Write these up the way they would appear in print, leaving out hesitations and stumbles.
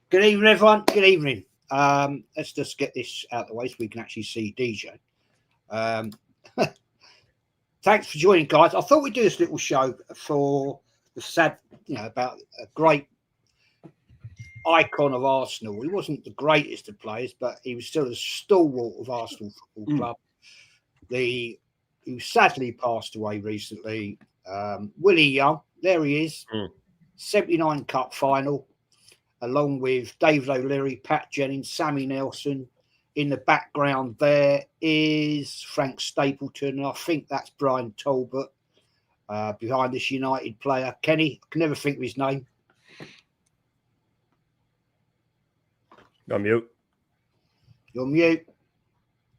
Good evening, everyone. Good evening. Let's just get this out of the way so we can actually see DJ. Thanks for joining, guys. I thought we'd do this little show for the sad, about a great icon of Arsenal. He wasn't the greatest of players, but he was still a stalwart of Arsenal Football Club. He sadly passed away recently. Willie Young, there he is, 79 Cup final, along with David O'Leary, Pat Jennings, Sammy Nelson. In the background there is Frank Stapleton. I think that's Brian Talbot behind this United player. Kenny, I can never think of his name. I'm mute. You're mute.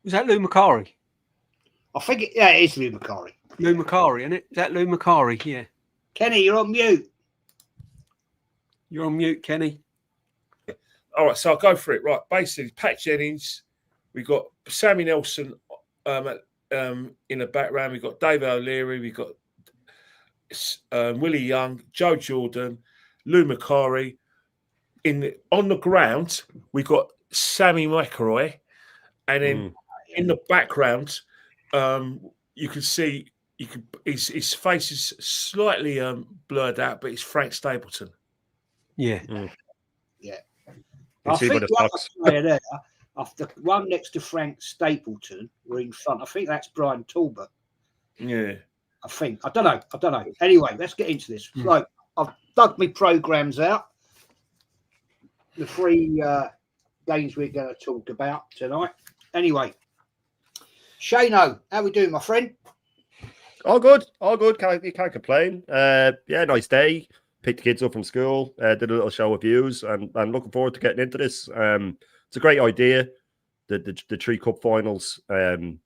Was that Lou Macari? I think it is Lou Macari. Lou Macari, isn't it? Is that Lou Macari? Yeah. Kenny, you're on mute. You're on mute, Kenny. All right, so I'll go for it. Right, basically, Pat Jennings, we've got Sammy Nelson in the background. We've got David O'Leary. We've got Willie Young, Joe Jordan, Lou Macari. On the ground, we've got Sammy McElroy. And then in the background, you can see his face is slightly blurred out, but it's Frank Stapleton. Yeah. Yeah. I think the one next to Frank Stapleton were in front. I think that's Brian Talbot. Yeah. I don't know. Anyway, let's get into this. So I've dug my programs out. The three games we're going to talk about tonight. Anyway, Shano, how we doing, my friend? All good. You can't complain. Nice day. Picked the kids up from school. Did a little show of views, and I'm looking forward to getting into this. It's a great idea. The three cup finals. We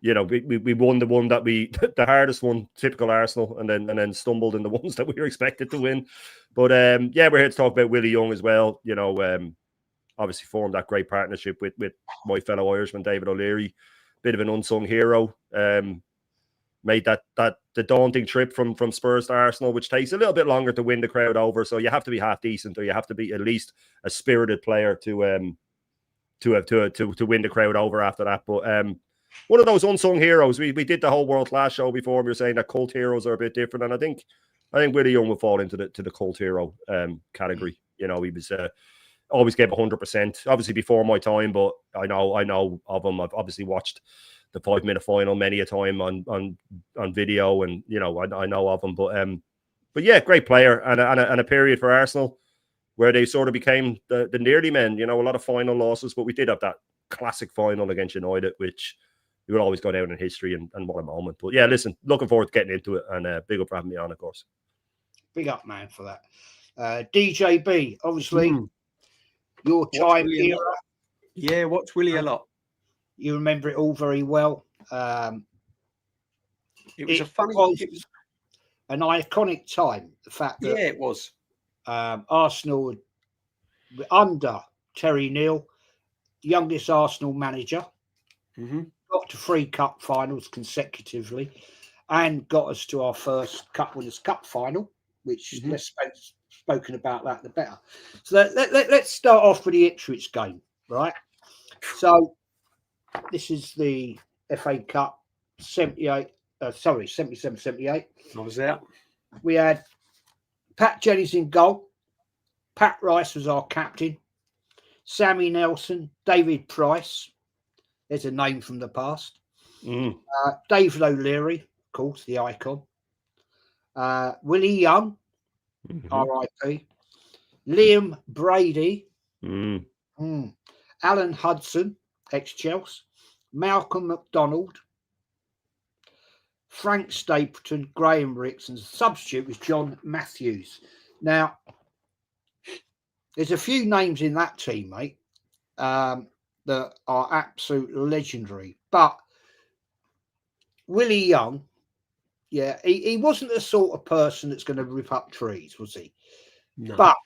won the one that the hardest one, typical Arsenal, and then stumbled in the ones that we were expected to win. But we're here to talk about Willie Young as well. Obviously formed that great partnership with my fellow Irishman David O'Leary. Bit of an unsung hero. Made that the daunting trip from Spurs to Arsenal, which takes a little bit longer to win the crowd over. So you have to be half decent, or you have to be at least a spirited player to win the crowd over after that. But one of those unsung heroes. We did the whole world class show before. We were saying that cult heroes are a bit different, and I think Willie Young will fall into the cult hero category. He was always gave 100%. Obviously before my time, but I know of him. I've obviously watched the 5-minute final many a time on video, and I know of him. But yeah, great player, and a period for Arsenal where they sort of became the nearly men. A lot of final losses, but we did have that classic final against United, which you will always go down in history, and what a moment. But yeah, listen, looking forward to getting into it, and big up for having me on, of course. Big up, man, for that. DJB, obviously, your time era. Yeah, watch Willie a lot. You remember it all very well. It was an iconic time. The fact that it was. Arsenal were under Terry Neal, youngest Arsenal manager. Got to 3 cup finals consecutively, and got us to our first Cup Winners' Cup final, which less spoken about that, the better. So let's start off with the Ipswich game, right? So this is the FA Cup 77-78. I was out. We had Pat Jennings in goal. Pat Rice was our captain. Sammy Nelson, David Price. There's a name from the past. David O'Leary, of course, the icon. Willie Young, RIP. Liam Brady. Alan Hudson, ex-Chelsea. Malcolm McDonald. Frank Stapleton, Graham Ricks, and the substitute was John Matthews. Now, there's a few names in that team, mate, that are absolute legendary. But Willie Young, he wasn't the sort of person that's going to rip up trees, was he? No. But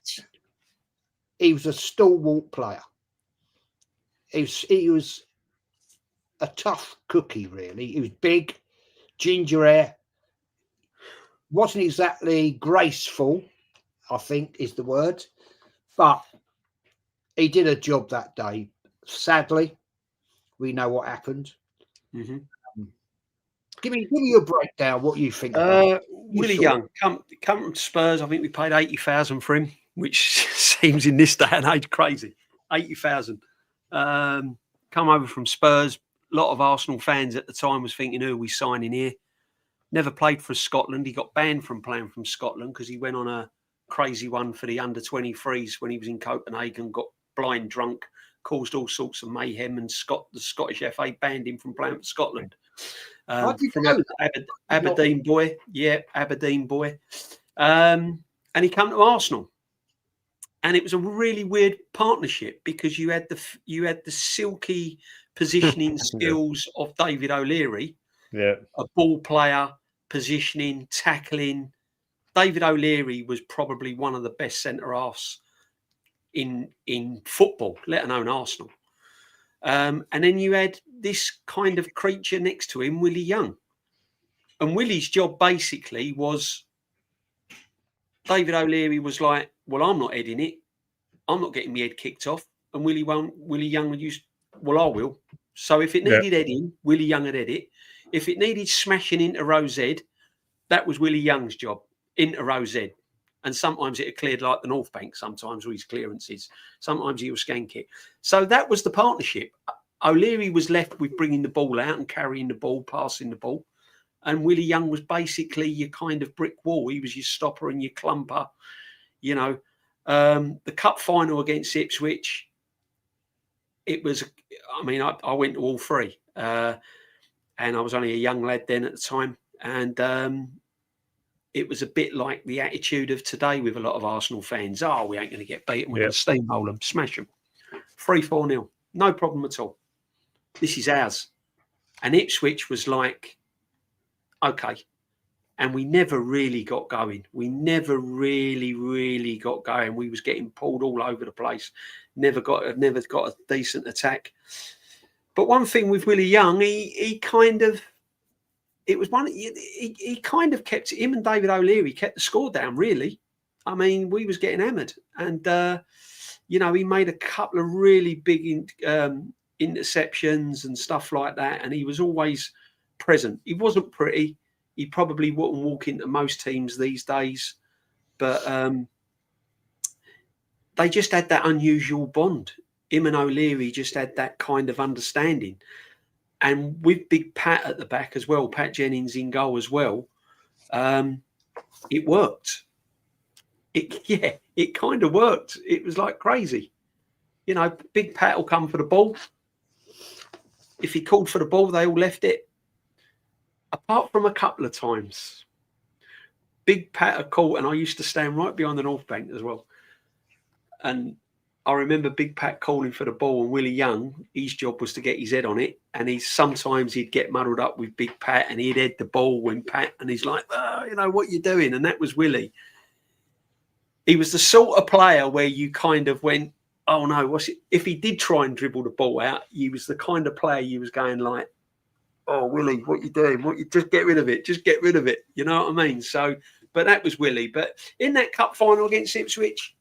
he was a stalwart player. He was a tough cookie, really. He was big, ginger hair, wasn't exactly graceful, I think is the word, but he did a job that day. Sadly, we know what happened. Mm-hmm. Give me a breakdown. What you think? About Willie Young come from Spurs. I think we paid 80,000 for him, which seems in this day and age crazy. 80,000. Come over from Spurs. A lot of Arsenal fans at the time was thinking, "Who are we signing here?" Never played for Scotland. He got banned from playing from Scotland because he went on a crazy one for the under-23s when he was in Copenhagen. Got blind drunk, caused all sorts of mayhem, and the Scottish FA banned him from playing for Scotland. From Aberdeen boy, Aberdeen boy, and he came to Arsenal, and it was a really weird partnership because you had the silky positioning skills of David O'Leary, a ball player, positioning, tackling. David O'Leary was probably one of the best centre halves in football, let alone Arsenal. And then you had this kind of creature next to him, Willie Young. And Willie's job basically was, David O'Leary was like, well, I'm not heading it. I'm not getting my head kicked off. And Willie Young would use, well, I will. So if it needed heading, Willie Young would head it. If it needed smashing into row Z, that was Willie Young's job, into row Z. And sometimes it had cleared like the North Bank, sometimes with his clearances. Sometimes he was skank it. So that was the partnership. O'Leary was left with bringing the ball out and carrying the ball, passing the ball. And Willie Young was basically your kind of brick wall. He was your stopper and your clumper. You know, the cup final against Ipswich, it was, I mean, I went to all three. And I was only a young lad then at the time. And it was a bit like the attitude of today with a lot of Arsenal fans. Oh, we ain't going to get beaten. We're going to steamroll them, smash them. 3-4-0. No problem at all. This is ours. And Ipswich was like, okay. And we never really got going. We never really got going. We was getting pulled all over the place. Never got a decent attack. But one thing with Willie Young, he kind of, it was one, he kind of kept, him and David O'Leary kept the score down, really. I mean, we was getting hammered. And, you know, he made a couple of really big interceptions and stuff like that. And he was always present. He wasn't pretty. He probably wouldn't walk into most teams these days. But they just had that unusual bond. Him and O'Leary just had that kind of understanding. And with Big Pat at the back as well, Pat Jennings in goal as well, it worked. It kind of worked. It was like crazy. You know, Big Pat will come for the ball. If he called for the ball, they all left it. Apart from a couple of times, Big Pat had called, and I used to stand right behind the North Bank as well. And I remember Big Pat calling for the ball, and Willie Young, his job was to get his head on it. And sometimes he'd get muddled up with Big Pat, and he'd head the ball when Pat, and he's like, oh, you know, what you doing? And that was Willie. He was the sort of player where you kind of went, oh no, what's it? If he did try and dribble the ball out, he was the kind of player you was going like, oh, Willie, what you doing? Just get rid of it. Just get rid of it. You know what I mean? So, but that was Willie. But in that cup final against Ipswich,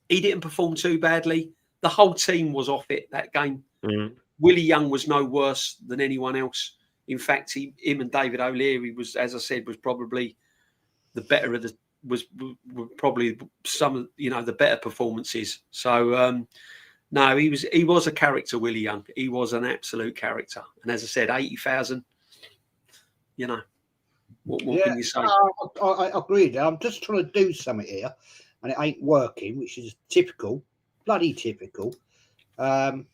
he didn't perform too badly. The whole team was off it that game. Mm-hmm. Willie Young was no worse than anyone else. In fact, him and David O'Leary was, as I said, was probably the better of the, was probably some of, you know, the better performances. So, no, he was a character, Willie Young. He was an absolute character. And as I said, 80,000, you know, what can you say? I agree. I'm just trying to do something here, and it ain't working, which is typical, bloody typical. Hang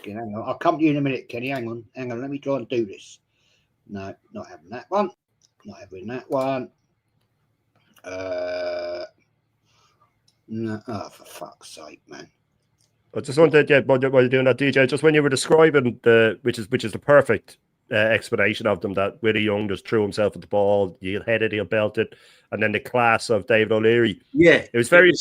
on. I'll come to you in a minute, Kenny. Hang on. Let me try and do this. No, not having that one. Not having that one. No, oh, for fuck's sake, man. I just wanted, while you're doing that, DJ, just when you were describing which is the perfect explanation of them, that Willie Young just threw himself at the ball, he'll head it, he'll belt it, and then the class of David O'Leary. Yeah. It was very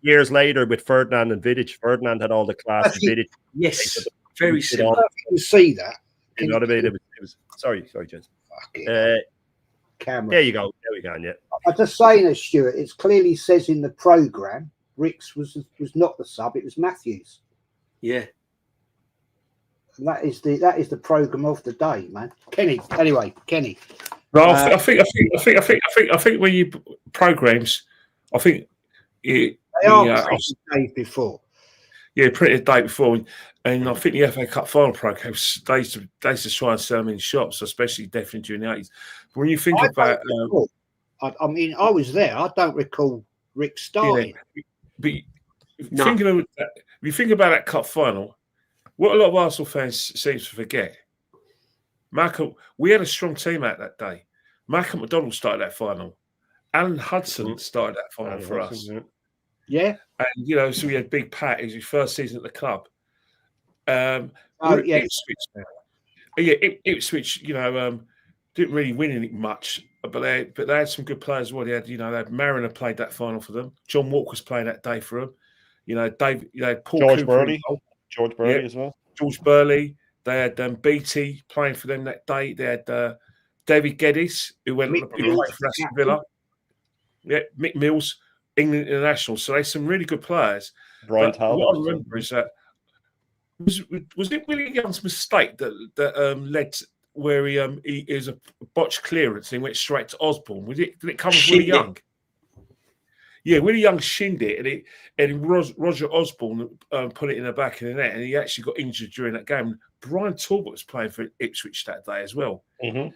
years later with Ferdinand and Vidic. Ferdinand had all the class. Vidic. Yes. Very similar. You see that? You know what I mean? It was sorry, James. Camera. There you go. There we go. Yeah. I'm just saying, Stuart, it clearly says in the programme, Ricks was not the sub; it was Matthews. Yeah. And that is the program of the day, man. Kenny. Anyway, Kenny. No, I think when you programs, I think they are the day before. Yeah, printed the day before, and I think the FA Cup final programs they used to try and sell them in shops, especially definitely during the 80s. But when you think about, I mean, I was there. I don't recall Rick starting. Yeah, but if you think about that cup final, what a lot of Arsenal fans seem to forget, we had a strong team out that day. Malcolm McDonald started that final. Alan Hudson started that final for us. Yeah. And, so we had Big Pat. It was his first season at the club. Ipswich, didn't really win anything much, but they had some good players as well. They had Mariner played that final for them. John Walker was playing that day for them. Paul George Cooper Burley as well. George Burley. They had Beattie playing for them that day. They had David Geddes, who played for Aston Villa. Yeah, Mick Mills, England international. So they had some really good players. Brian Talbot. What I remember is that was it Willie Young's mistake that led to where he is a botched clearance and he went straight to Osborne? Did it come from Willie Young? Yeah, Willie Young shinned it, and Roger Osborne put it in the back of the net, and he actually got injured during that game. Brian Talbot was playing for Ipswich that day as well. Mm-hmm.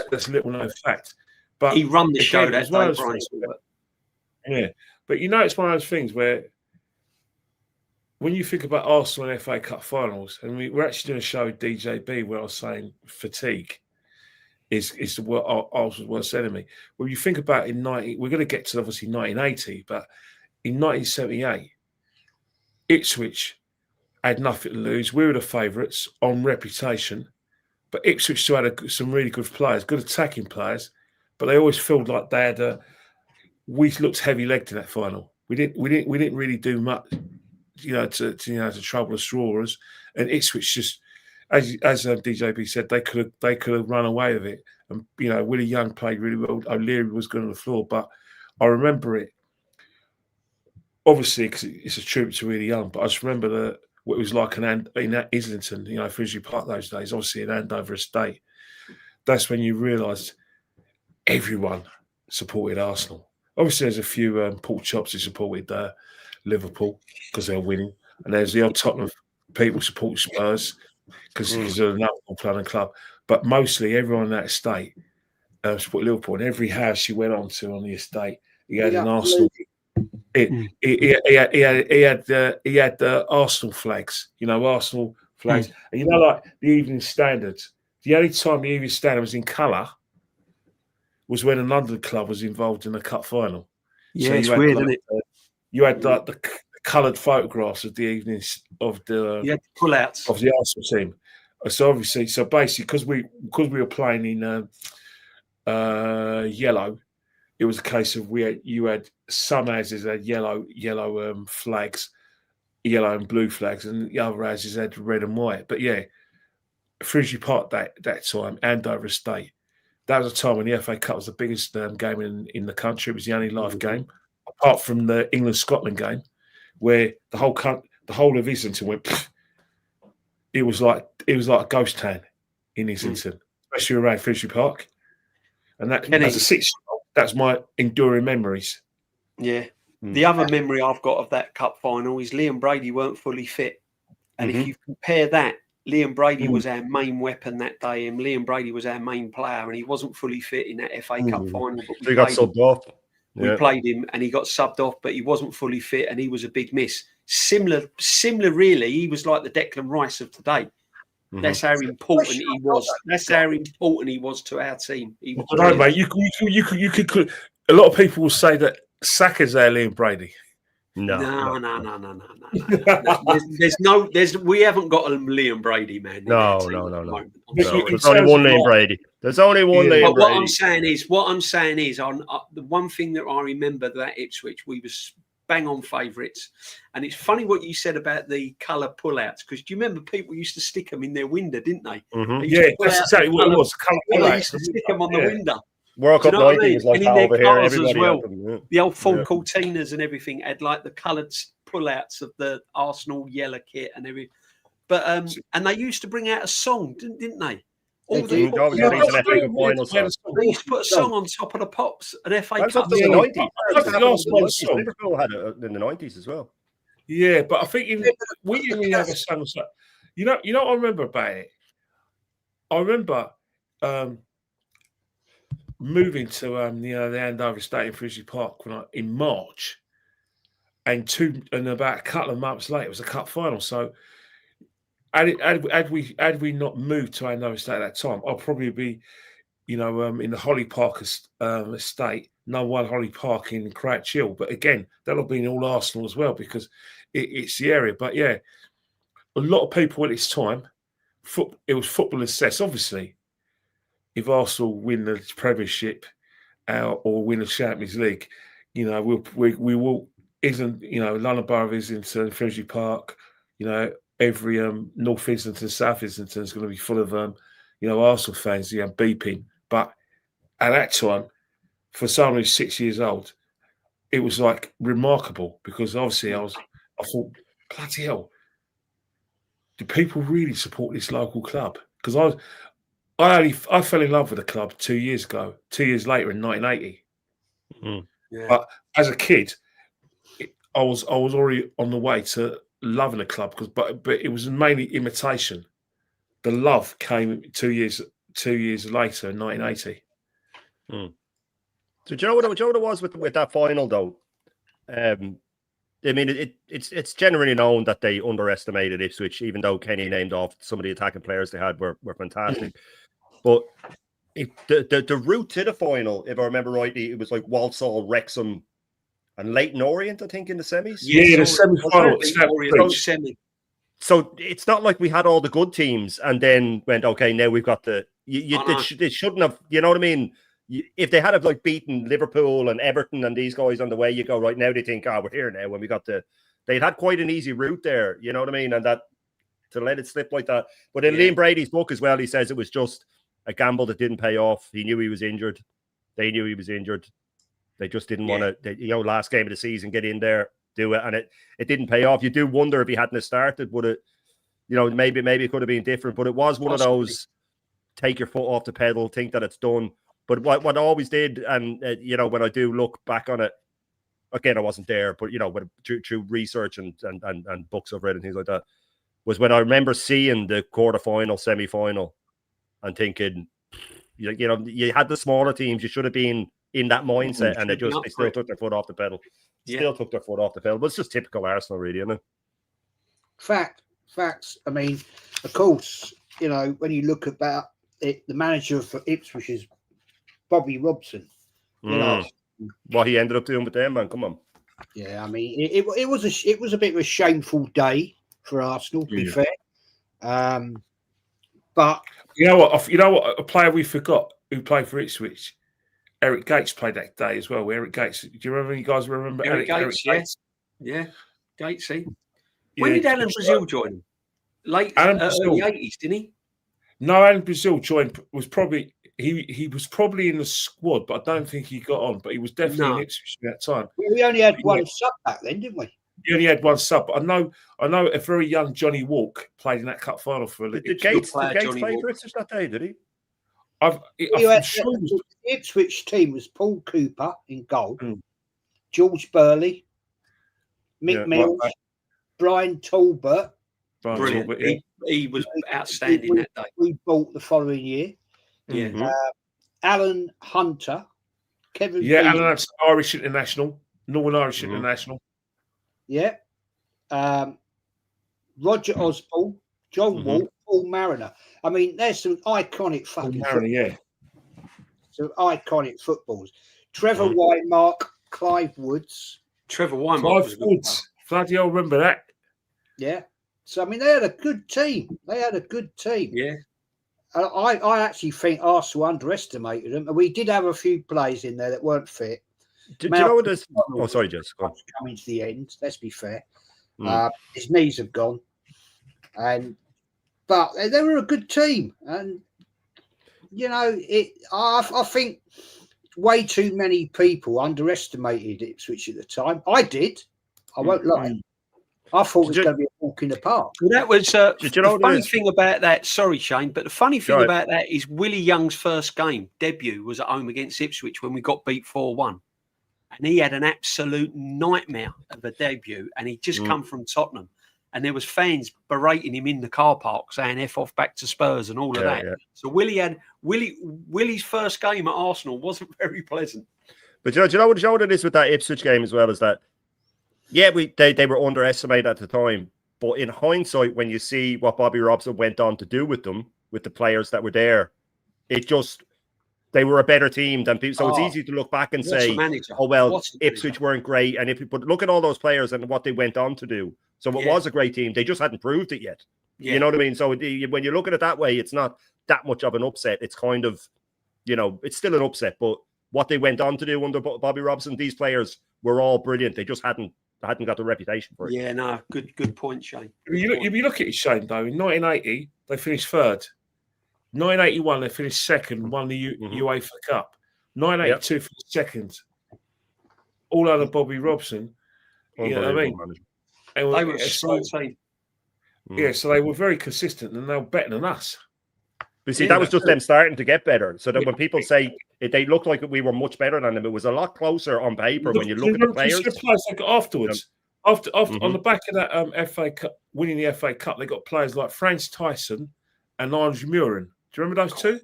That's a little known fact. But he run the show that day, Brian Talbot. Yeah, but it's one of those things where when you think about Arsenal and FA Cup finals, and we're actually doing a show with DJB where I was saying fatigue is Arsenal's worst enemy. Well, you think about we're going to get to obviously 1980, but in 1978, Ipswich had nothing to lose. We were the favourites on reputation, but Ipswich still had some really good players, good attacking players, but they always felt like they had we looked heavy-legged in that final. We didn't really do much, to trouble the Strawers, and Ipswich just. As DJB said, they could have run away with it. And Willie Young played really well. O'Leary was good on the floor, but I remember it obviously because it's a tribute to Willie Young. But I just remember what it was like in Islington, Finsbury Park those days. Obviously in Andover Estate, that's when you realised everyone supported Arsenal. Obviously, there's a few pork chops who supported Liverpool because they're winning, and there's the old Tottenham people support Spurs. Because they're another playing club, but mostly everyone in that estate supported Liverpool. And every house you went on to on the estate, he had an Arsenal. He had the Arsenal flags, Arsenal flags, and like the Evening Standard. The only time the Evening Standard was in colour was when a London club was involved in the cup final. Yeah, so it's weird, isn't it? You had like the coloured photographs of the evenings of the pull-outs of the Arsenal team. So basically, because we were playing in yellow, it was a case of you had some houses had yellow flags, yellow and blue flags, and the other houses had red and white. But yeah, Finsbury Park that time, Andover Estate, that was a time when the FA Cup was the biggest game in the country. It was the only live game, apart from the England-Scotland game, where the whole of Islington went. Pfft. It was like a ghost town in Islington, especially around Finsbury Park. And that, as a 6-year-old, that's my enduring memories. Yeah. The other memory I've got of that cup final is Liam Brady weren't fully fit, and if you compare that, Liam Brady was our main weapon that day, and Liam Brady was our main player, and he wasn't fully fit in that FA Cup final. But he got subbed off. We played him and he got subbed off, but he wasn't fully fit and he was a big miss. Similar, really. He was like the Declan Rice of today. That's how important he was. That's how important he was to our team. I don't know, mate. You could. A lot of people will say that Saka's our Liam Brady. No. We haven't got a Liam Brady, man. No. There's only one Liam Brady. There's only one Liam Brady. What I'm saying is, on the one thing that I remember that Ipswich, we was bang on favourites, and it's funny what you said about the colour pullouts, because do you remember people used to stick them in their window, didn't they? Yeah, that's exactly what it was. They used to stick them on the window. World Do you Cup know what I 90 mean? was like And that in their over here. cars as Everybody well. had them. Yeah. The old full Yeah. Cortinas and everything had like the coloured pullouts of the Arsenal yellow kit and everything. But and they used to bring out a song, didn't they? All They the do. football Yeah, clubs, an FA Cup final song. they used to put a song on top of the pops, an FA That's Cup up in the song. 90s. I think Arsenal song. Liverpool had it in the 90s as well. Yeah, but I think we didn't really have a song. You know what I remember about it? I remember moving to the Andover Stadium, Frisbee Park in March, and about a couple of months later, it was a cup final. So, had we not moved to Andover Stadium at that time, I'd probably be, in the Holly Park estate, No. 1 Holly Park in Crouch Hill. But again, that'll be in all Arsenal as well because it's the area. But yeah, a lot of people at this time, it was football assess. Obviously, if Arsenal win the Premiership or win the Champions League, we will. London Borough of Islington, Finsbury Park, every North Islington, South Islington is going to be full of Arsenal fans, beeping. But at that time, for someone who's 6 years old, it was like remarkable because obviously I thought, bloody hell, do people really support this local club? Because I fell in love with the club 2 years ago. 2 years later in 1980. Mm. Yeah. But as a kid, I was already on the way to loving the club but it was mainly imitation. The love came 2 years later in 1980. So do you know what it was with that final though? I mean, it's generally known that they underestimated Ipswich, even though Kenny named off some of the attacking players they had were fantastic. But the route to the final, if I remember rightly, it was like Walsall, Wrexham, and Leighton Orient, I think, in the semis. Yeah, the semi-final. So it's not like we had all the good teams and then went, okay, now we've got the. They shouldn't have. You know what I mean? If they had like beaten Liverpool and Everton and these guys on the way, you go right now. They think, we're here now. When we got they'd had quite an easy route there. You know what I mean? And that to let it slip like that. But in Liam Brady's book as well, he says it was just a gamble that didn't pay off. He knew he was injured. They knew he was injured. They just didn't want to, last game of the season, get in there, do it, and it didn't pay off. You do wonder if he hadn't started, would it? Maybe it could have been different. But it was one of those take your foot off the pedal, think that it's done. But what I always did, and when I do look back on it, again, I wasn't there, but through research and books I've read and things like that, was when I remember seeing the quarterfinal, semi-final, and thinking, you had the smaller teams, you should have been in that mindset, and they still took their foot off the pedal. Still took their foot off the pedal. But it's just typical Arsenal, really, isn't it? Facts. I mean, of course, when you look about it, the manager for Ipswich is Bobby Robson. What he ended up doing with them, man. Come on. Yeah, I mean, it was a bit of a shameful day for Arsenal, to be fair. But you know what? A player we forgot who played for Ipswich, Eric Gates, played that day as well. Eric Gates. Do you remember? You guys remember Eric Gates? Gates? Yeah, Gatesy. When did Alan Brazil join him? Late early 80s, didn't he? No, Alan Brazil joined. Was probably he was probably in the squad, but I don't think he got on. But he was definitely in Ipswich at that time. We only had one sub back then, didn't we? You only had one sub. I know a very young Johnny Walk played in that cup final for Did Gates play for Ipswich that day, did he? The Ipswich team was Paul Cooper in goal, George Burley, Mick Mills, Brian Talbot. Brilliant. He was outstanding that day. We bought the following year. Yeah. Alan Hunter, Kevin. Yeah, Alan Hunter, Irish international, Northern Irish international. Yeah. Roger Osborne, John Wall, Paul Mariner. I mean, there's some iconic fucking some iconic footballs. Trevor Wymark, Clive Woods. Trevor Wymark. Clive Woods. Bloody hell, remember that? Yeah. So, I mean, they had a good team. Yeah. I actually think Arsenal underestimated them. And we did have a few players in there that weren't fit. Do you know what this? Oh, sorry, Jess. Coming to the end, let's be fair. His knees have gone. But they were a good team. And, I think way too many people underestimated Ipswich at the time. I did. I won't lie. I thought it was going to be a walk in the park. Well, that was the know funny thing about that. Sorry, Shane, but the funny thing Right. about that is Willie Young's first debut was at home against Ipswich when we got beat 4-1. And he had an absolute nightmare of a debut, and he'd just come from Tottenham. And there was fans berating him in the car park, saying "F off back to Spurs" and all of that. Yeah. So Willie's first game at Arsenal wasn't very pleasant. But do you know what it is with that Ipswich game as well is that, yeah, they were underestimated at the time. But in hindsight, when you see what Bobby Robson went on to do with them, with the players that were there, they were a better team than people. So it's easy to look back and say, oh, well, Ipswich weren't great. But look at all those players and what they went on to do. So it was a great team. They just hadn't proved it yet. Yeah. You know what I mean? So when you look at it that way, it's not that much of an upset. It's kind of, it's still an upset. But what they went on to do under Bobby Robson, these players were all brilliant. They just hadn't got the reputation for it. Yeah, no, good point, Shane. You look at it, Shane, though. In 1980, they finished third. 1981, they finished second, won the UEFA Cup. 1982 finished second. All under Bobby Robson. You know what I mean? They were a strong team. Yeah, so they were very consistent, and they were better than us. But see, that was just them starting to get better. So that when people say they looked like we were much better than them, it was a lot closer on paper when you look at the players. The players they got afterwards. After on the back of that FA Cup, winning the FA Cup, they got players like Franz Tyson and Andrew Muren. Do you remember those two?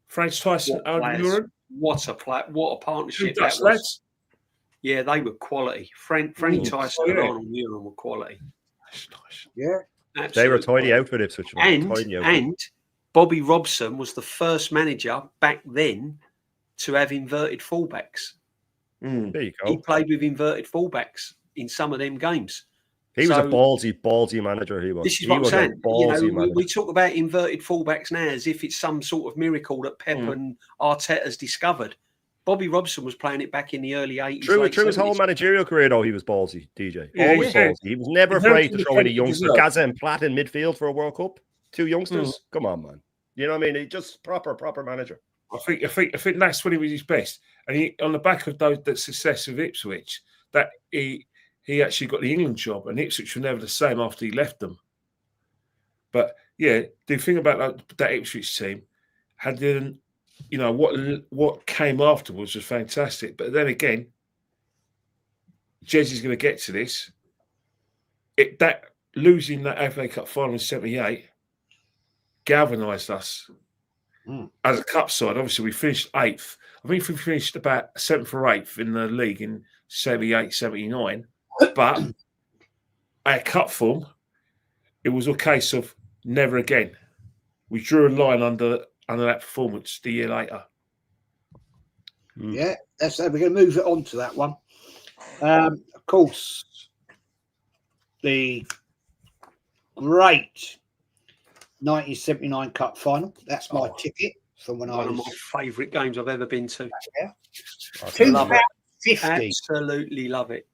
Franz Tyson and Andrew Muren. What a partnership that was. Lads. Yeah, they were quality. Frank Tyson and Arnold Muren were quality. Yeah. Absolutely. They were a tidy outfit, Ipswich. And Bobby Robson was the first manager back then to have inverted fullbacks. There you go. He played with inverted fullbacks in some of them games. He was a ballsy manager. He was. This is what I'm saying. We talk about inverted fullbacks now as if it's some sort of miracle that Pep and Arteta's discovered. Bobby Robson was playing it back in the early 80s. True his whole managerial career, though, he was ballsy, DJ. Always ballsy. He was never afraid to throw in a youngster. Gaza and Platt in midfield for a World Cup. 2 youngsters. Come on, man. You know what I mean? He just proper manager. I think that's when he was his best. And he, on the back of the success of Ipswich, that he actually got the England job, and Ipswich were never the same after he left them. But yeah, the thing about that Ipswich team had what came afterwards was fantastic. But then again, Jez is going to get to this. Losing that FA Cup final in '78 galvanised us as a cup side. Obviously, we finished 8th. I think we finished about 7th or 8th in the league in '78, '79. But our cup form, it was a case of never again. We drew a line under that performance the year later. Yeah, we're going to move it on to that one. Of course, the great 1979 Cup final. That's my ticket from when I was... One of my favourite games I've ever been to. Yeah. £2.50. Absolutely love it.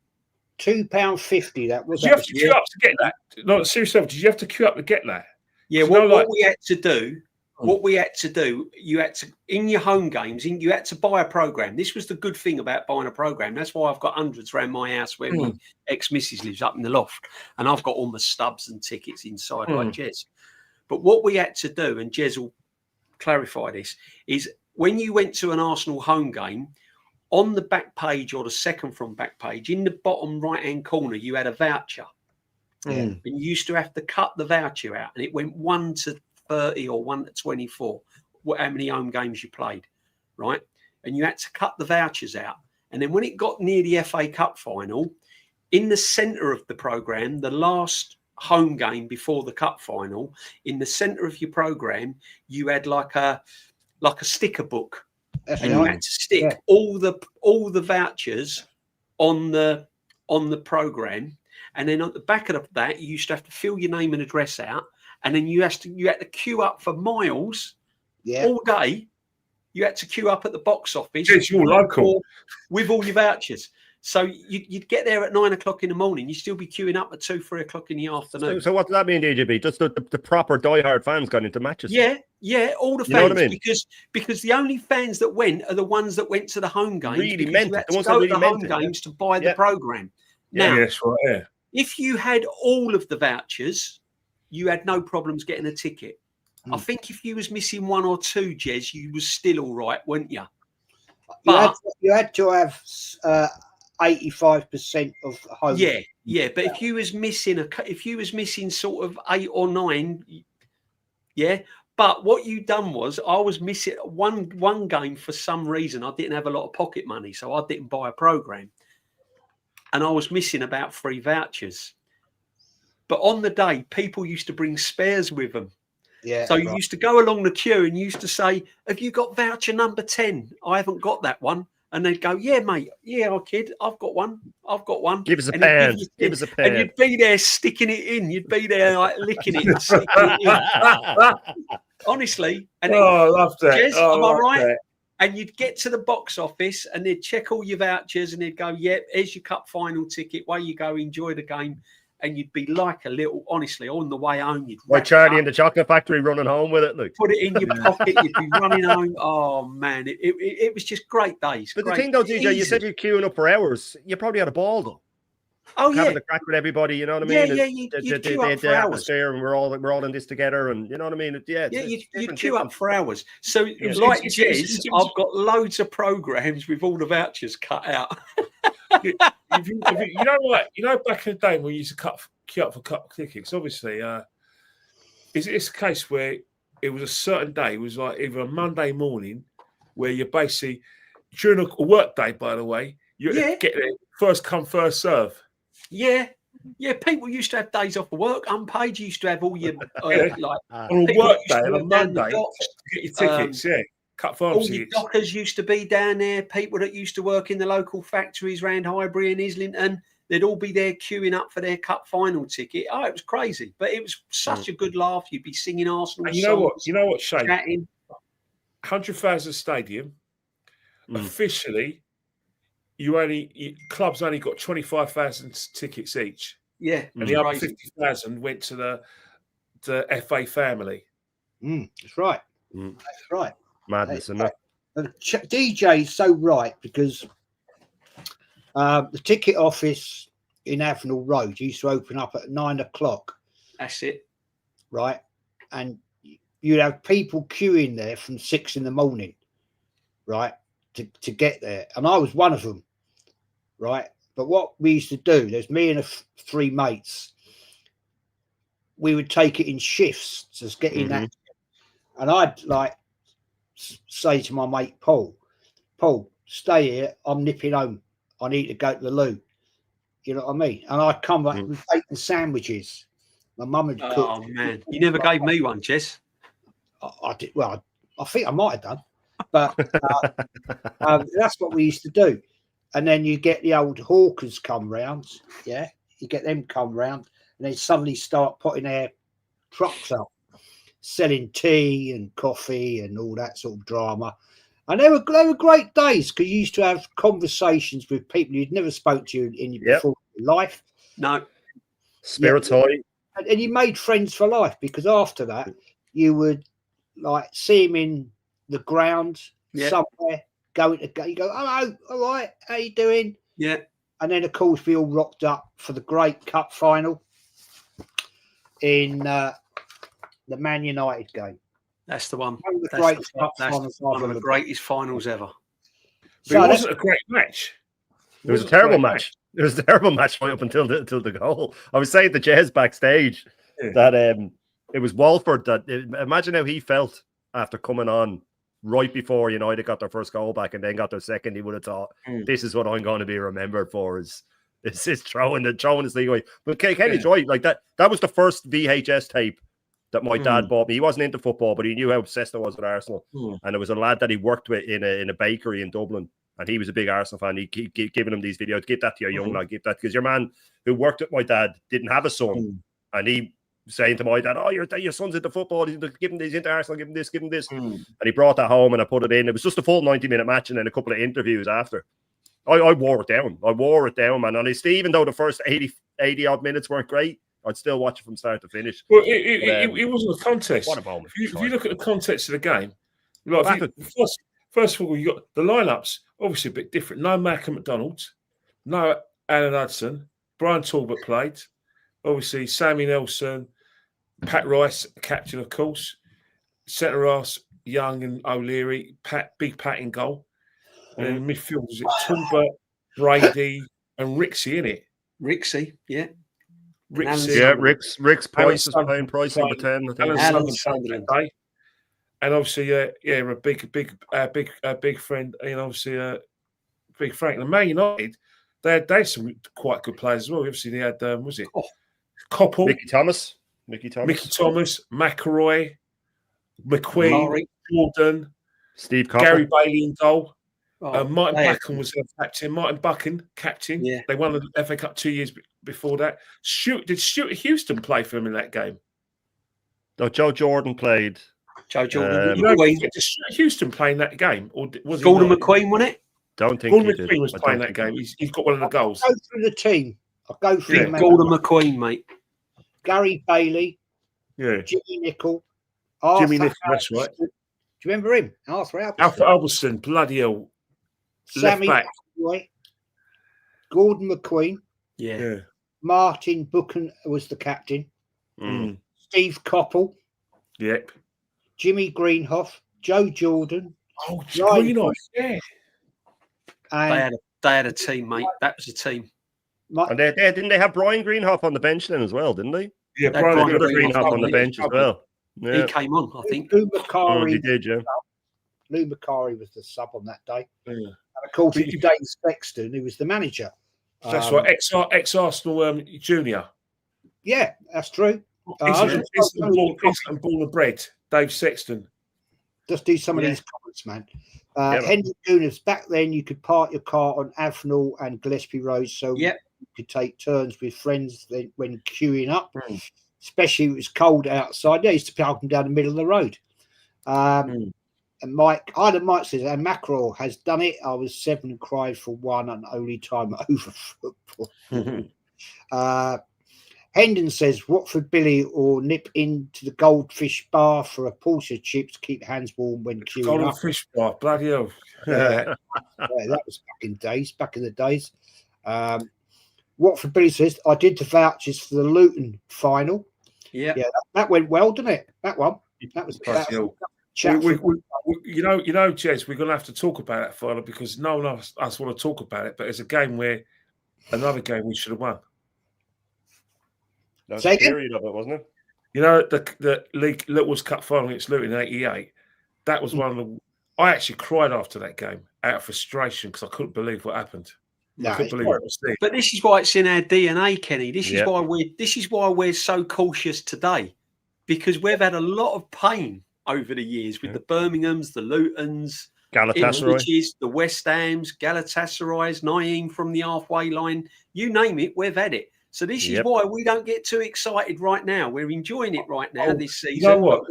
£2.50. That was. Did you have to queue up to get that? No, seriously, did you have to queue up to get that? Yeah. What we had to do, you had to, in your home games, you had to buy a program. This was the good thing about buying a program. That's why I've got hundreds around my house where my ex-missus lives up in the loft, and I've got all my stubs and tickets inside like Jez. But what we had to do, and Jez will clarify this, is when you went to an Arsenal home game, on the back page or the second from back page, in the bottom right-hand corner, you had a voucher. And you used to have to cut the voucher out, and it went 1 to 30 or 1 to 24, how many home games you played, right? And you had to cut the vouchers out. And then when it got near the FA Cup final, in the centre of the programme, the last home game before the cup final, in the centre of your programme, you had like a sticker book. And you had to stick all the vouchers on the programme. And then at the back of that, you used to have to fill your name and address out. And then you had to queue up for miles all day. You had to queue up at the box office. It's your local with all your vouchers. So you'd get there at 9 o'clock in the morning. You'd still be queuing up at 2, 3 o'clock in the afternoon. So what does that mean, DJB? Just the proper diehard fans got into matches? Yeah, all the fans. You know what I mean? Because the only fans that went are the ones that went to the home games. Really because meant you had it. The to ones go that to really the home meant it, games to buy the Yeah. program. Yeah. Now, Yes, right. Yeah. if you had all of the vouchers, you had no problems getting a ticket. I think if you was missing 1 or 2, Jez, you was still all right, weren't you? But You had to have 85% of home. Yeah. But if you was missing sort of 8 or 9, yeah. But what you done was, I was missing one game for some reason. I didn't have a lot of pocket money, so I didn't buy a program, and I was missing about 3 vouchers. But on the day, people used to bring spares with them. Yeah. So you used to go along the queue and you used to say, "Have you got voucher number 10? I haven't got that one." And they'd go, "Yeah, mate. Yeah, kid, I've got one. Give us a And he'd pen. give Give us a And pen. you'd be there sticking it in. You'd be there like licking it and sticking it in. Honestly. And then, I love that. Jez, I am I love right? that. And you'd get to the box office and they'd check all your vouchers and they'd go, "Yep, here's your cup final ticket. Away you go, enjoy the game." And you'd be like a little, honestly, on the way home, you'd Like wrap it Charlie up, in the chocolate factory running home with it, look. put it in your pocket, you'd be running home. Oh man, it was just great days. But the great, thing though, DJ, you easy. said you're queuing up for hours. You probably had a ball though. Oh Having yeah, the crack with everybody, you know what I Yeah, mean? yeah, you'd queue up for the hours. atmosphere, and we're all in this together, and you know what I mean? yeah, It's you'd queue up for hours. So Yeah. like It's- Jez, it's- I've got loads of programs with all the vouchers cut out. If you know what? You know, back in the day when you used to queue up for cup tickets, obviously, it's a case where it was a certain day. It was like either a Monday morning where you're basically during a work day, by the way, you Yeah. get there first come, first serve. Yeah. People used to have days off of work, unpaid. You used to have all your Yeah. like On a people work used to day on a work down the Monday, docks. to get your tickets, cup final All your tickets. dockers used to be down there. People that used to work in the local factories around Highbury and Islington, they'd all be there queuing up for their cup final ticket. Oh, it was crazy, but it was such a good laugh. You'd be singing Arsenal And you know what? songs, You know what, Shane? chatting. 100,000 stadium. Officially, clubs only got 25,000 tickets each, Yeah, and the other 50,000 went to the FA family. That's right. Mm. That's right. Madness, isn't it? DJ is so right because the ticket office in Avenel Road used to open up at 9 o'clock, that's it. right? And you'd have people queuing there from 6 in the morning, right, to get there. And I was one of them, right? But what we used to do, there's me and 3 mates, we would take it in shifts to get in that. And I'd like say to my mate Paul, stay here, I'm nipping home. I need to go to the loo. You know what I mean? And I'd come back with bacon sandwiches. My mum had cooked. Oh man, you never gave me one, Jess. I did. Well, I think I might have done, but that's what we used to do. And then you get the old hawkers come round. Yeah, you get them come round, and they suddenly start putting their trucks up, selling tea and coffee and all that sort of drama. And they were great days because you used to have conversations with people you'd never spoke to in your before life. No, Spirits high. And you made friends for life because after that you would like see him in the ground somewhere going to go. You go, hello, all right, how you doing? Yeah. And then of course we all rocked up for the great cup final in the Man United game. That's the one. One of the That's greatest the- cup that's finals one I've of ever the been. greatest finals ever. But it wasn't a great match. It was a terrible match. It was a terrible match right up until the goal. I was saying to Jez backstage that it was Walford that imagine how he felt after coming on right before United got their first goal back and then got their second. He would have thought, this is what I'm going to be remembered for is throwing this league away. But Kenny's right. Like that was the first VHS tape that my dad bought me. He wasn't into football, but he knew how obsessed I was with Arsenal. And there was a lad that he worked with in a bakery in Dublin. And he was a big Arsenal fan. He keep giving him these videos. Give that to your young lad. Give that because your man who worked with my dad didn't have a son, and he saying to my dad, "Oh, your son's into football. He's into Arsenal. Give him this. Give him this." And he brought that home, and I put it in. It was just a full 90-minute match, and then a couple of interviews after. I wore it down. I wore it down, man. Honestly, even though the first 80 odd minutes weren't great, I'd still watch it from start to finish. Well, it wasn't a contest. What a moment. If you look at the context of the game, like first of all, you got the lineups, obviously a bit different. No Malcolm McDonald, no Alan Hudson, Brian Talbot played. Obviously, Sammy Nelson, Pat Rice, captain, of course. Centre halves, Young and O'Leary, Big Pat in goal. And in midfield, was it Talbot, Brady, and Rixie in it? Rixie, yeah. Rixie. Yeah, Rick's Price is playing Price number 10. I think. Alan Sunderland. And obviously, a big friend, and obviously, Big Frank. And Man United, they had some quite good players as well. Obviously, they had was it Coppell, Mickey Thomas, McElroy, McQueen, Jordan, Steve Coppell, Gary Bailey in goal. Oh, Martin Buchan was their captain. Martin Buchan, captain. Yeah. They won the FA Cup 2 years before that. Did Stuart Houston play for them in that game? No, Joe Jordan played. Joe Jordan. Did Stuart Houston play in that game? Or was Gordon he McQueen, wasn't it? Don't think Gordon he did. McQueen was playing that game. He's got one of the goals. I'll go through the team. I'll go through them. Gordon McQueen, mate. Gary Bailey, Yeah. Jimmy Nichol, Jimmy Nichol, that's right. Do you remember him? Arthur Albertson. Alfred Albertson, bloody hell. Sammy left back. Roy, Gordon McQueen, Yeah. Martin Buchan was the captain. Mm. Steve Coppell, Yep. Jimmy Greenhoff, Joe Jordan. Oh, Ryan Greenhoff, yeah. And They had a team, mate. That was a team. And didn't they have Brian Greenhoff on the bench then as well, didn't they? Yeah, Brian Brian Another Greenhoff Greenhoff on the bench as well. Yeah. He came on, I think. Lou Oh, Macari. he did, yeah. Lou Macari was the sub on that day. Yeah. And of course, it was Dave Sexton who was the manager. That's right. Ex-Arsenal junior. Yeah, that's true. England born and bred. Dave Sexton. Just do some of these comments, man. Henry Gooner's back then, you could park your car on Avenel and Gillespie Road, so you could take turns with friends when queuing up, especially if it was cold outside. They used to park them down the middle of the road. And Mike says, and Mackerel has done it. I was 7 and cried for one and only time over football. Hendon says, Watford Billy or nip into the Goldfish Bar for a portion of chips, keep hands warm when queuing up. Goldfish Bar, bloody hell. That was back in the days. Watford Billy says, I did the vouchers for the Luton final. Yeah, that went well, didn't it? That one. That was you know, Jez, we're going to have to talk about that final because no one else want to talk about it. But it's a game where another game we should have won. That was a period of it, wasn't it? You know, the League Little's Cup final against Luton in '88. That was one of the. I actually cried after that game out of frustration because I couldn't believe what happened. I couldn't believe what I was seeing. But this is why it's in our DNA, Kenny. This is why we're so cautious today, because we've had a lot of pain over the years with the Birminghams, the Lutons, Galatasaray, the West Hams, Galatasarays, Naeem from the halfway line. You name it, we've had it. So this is why we don't get too excited right now. We're enjoying it right now this season. You know what?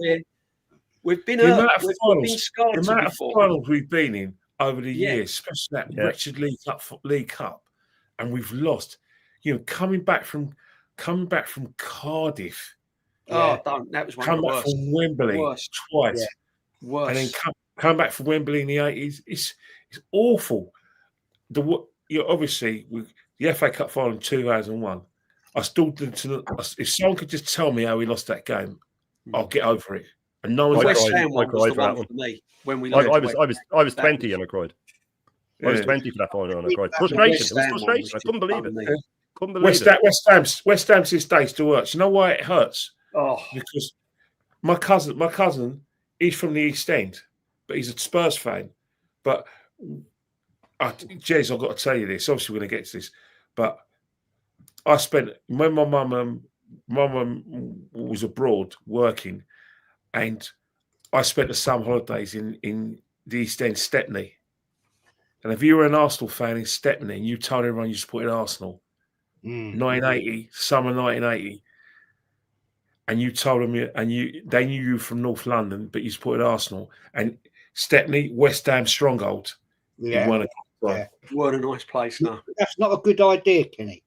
We've been the scarred amount of before. finals we've been in over the years, especially that wretched League Cup, and we've lost. You know, coming back from Cardiff. That was one of the worst. From Wembley twice. Worse. And then come back from Wembley in the 80s. It's awful. Obviously the FA Cup final in 2001. I still didn't. If someone could just tell me how we lost that game, I'll get over it. And no one's West Ham was the one for me when we. I was 20 and I cried. I was 20 for that final and I cried. Frustration. It was frustration. I couldn't believe it. Couldn't believe it. West Ham to this day still hurts. You know why it hurts? Oh, because my cousin, he's from the East End, but he's a Spurs fan. But Jez, I've got to tell you this. Obviously, we're going to get to this, but I spent when my mum was abroad working, and I spent the summer holidays in the East End, Stepney. And if you were an Arsenal fan in Stepney and you told everyone you supported Arsenal, 1980, summer 1980, and you told them they knew you from North London, but you supported Arsenal, and Stepney, West Ham stronghold, you won Yeah. Weren't a nice place, no. That's not a good idea, Kenny.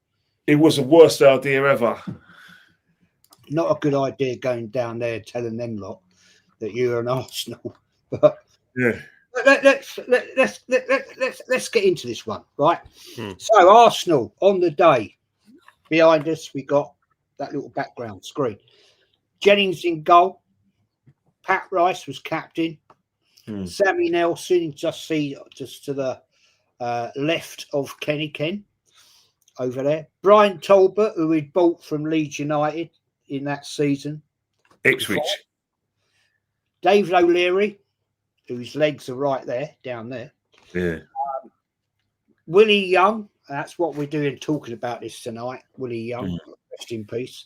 It was the worst idea ever. Not a good idea going down there telling them lot that you're an Arsenal. But Yeah. let's get into this one, right? So Arsenal on the day, behind us we got that little background screen. Jennings in goal. Pat Rice was captain. Sammy Nelson just to the left of Kenny Ken over there. Brian Talbot, who we'd bought from Leeds United in that season. Ipswich. David O'Leary, whose legs are right there, down there. Yeah. Willie Young, that's what we're doing, talking about this tonight. Willie Young, rest in peace.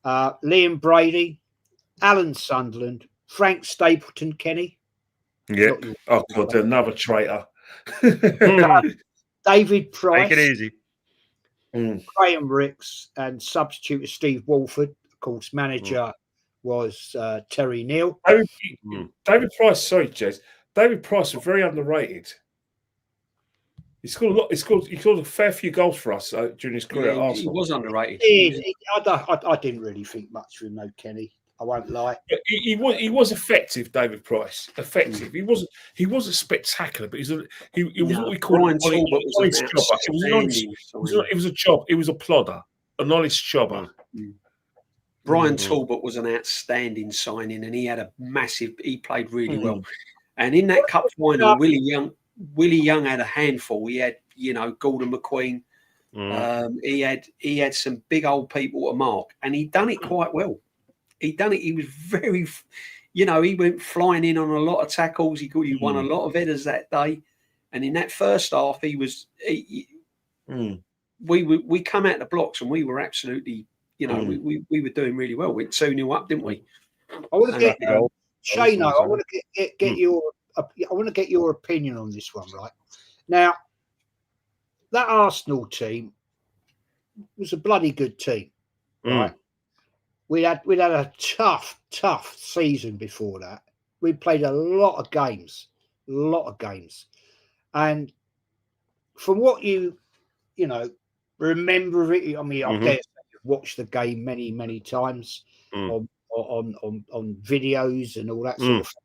Liam Brady, Alan Sunderland, Frank Stapleton, Kenny. Yeah. Oh, God, another traitor. David Price. Take it easy. Graham Ricks, and substitute Steve Walford. Of course, manager was Terry Neal. David Price, sorry, Jez. David Price was very underrated. He scored a lot. He scored a fair few goals for us during his career at Arsenal. He was underrated. I didn't really think much of him, though, Kenny. I won't lie. He was effective, David Price. Effective. He wasn't spectacular, but he was what we call Brian an honest jobber. It was a job. It was a plodder, an honest jobber. Brian Talbot was an outstanding signing, and he had a massive. He played really well. And in that cup final, Willie Young had a handful. He had, Gordon McQueen. He had some big old people to mark, and he done it quite well. He done it. He was very, he went flying in on a lot of tackles. He won a lot of headers that day, and in that first half, he was. We come out the blocks, and we were absolutely, we were doing really well. We went 2-0 up, didn't we? I want to get Shane. I want to get your. I want to get your opinion on this one, right? Now, that Arsenal team was a bloody good team, right? We'd had a tough season before that. We played a lot of games, and from what you remember of it, I mean, I dare say you've watched the game many times on videos and all that sort of thing.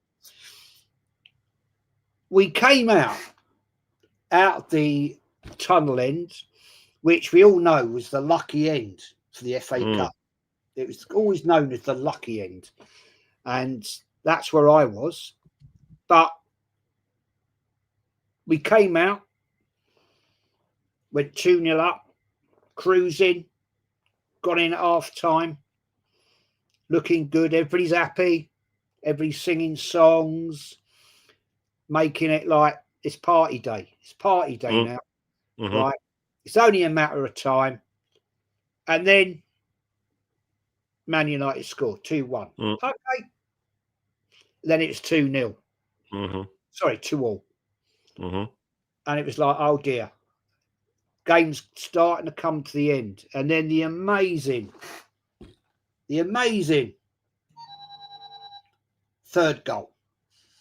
We came out the tunnel end, which we all know was the lucky end for the FA Cup. It was always known as the lucky end. And that's where I was. But we came out, went 2-0 up, cruising, got in at half time, looking good. Everybody's happy. Everybody's singing songs, making it like it's party day. It's party day now, right? It's only a matter of time. And then Man United scored 2-1. Okay. Then it's 2-0. Sorry, 2-2. And it was like, oh dear. Game's starting to come to the end. And then the amazing third goal.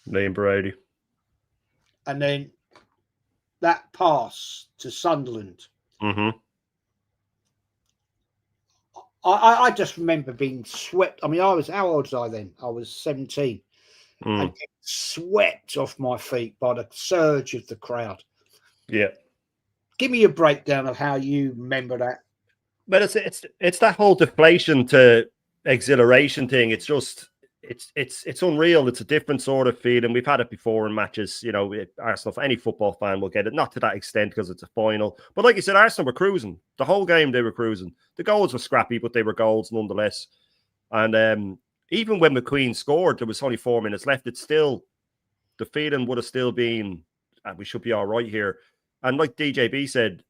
Liam Brady. And then that pass to Sunderland. I just remember being swept. I mean, how old was I then? I was 17. And swept off my feet by the surge of the crowd. Yeah. Give me a breakdown of how you remember that. But it's that whole deflation to exhilaration thing. It's just it's unreal. It's a different sort of feeling. We've had it before in matches. Arsenal, any football fan will get it. Not to that extent because it's a final. But like you said, Arsenal were cruising. The whole game they were cruising. The goals were scrappy, but they were goals nonetheless. And even when McQueen scored, there was only 4 minutes left. It's still, the feeling would have still been, we should be all right here. And like DJB said,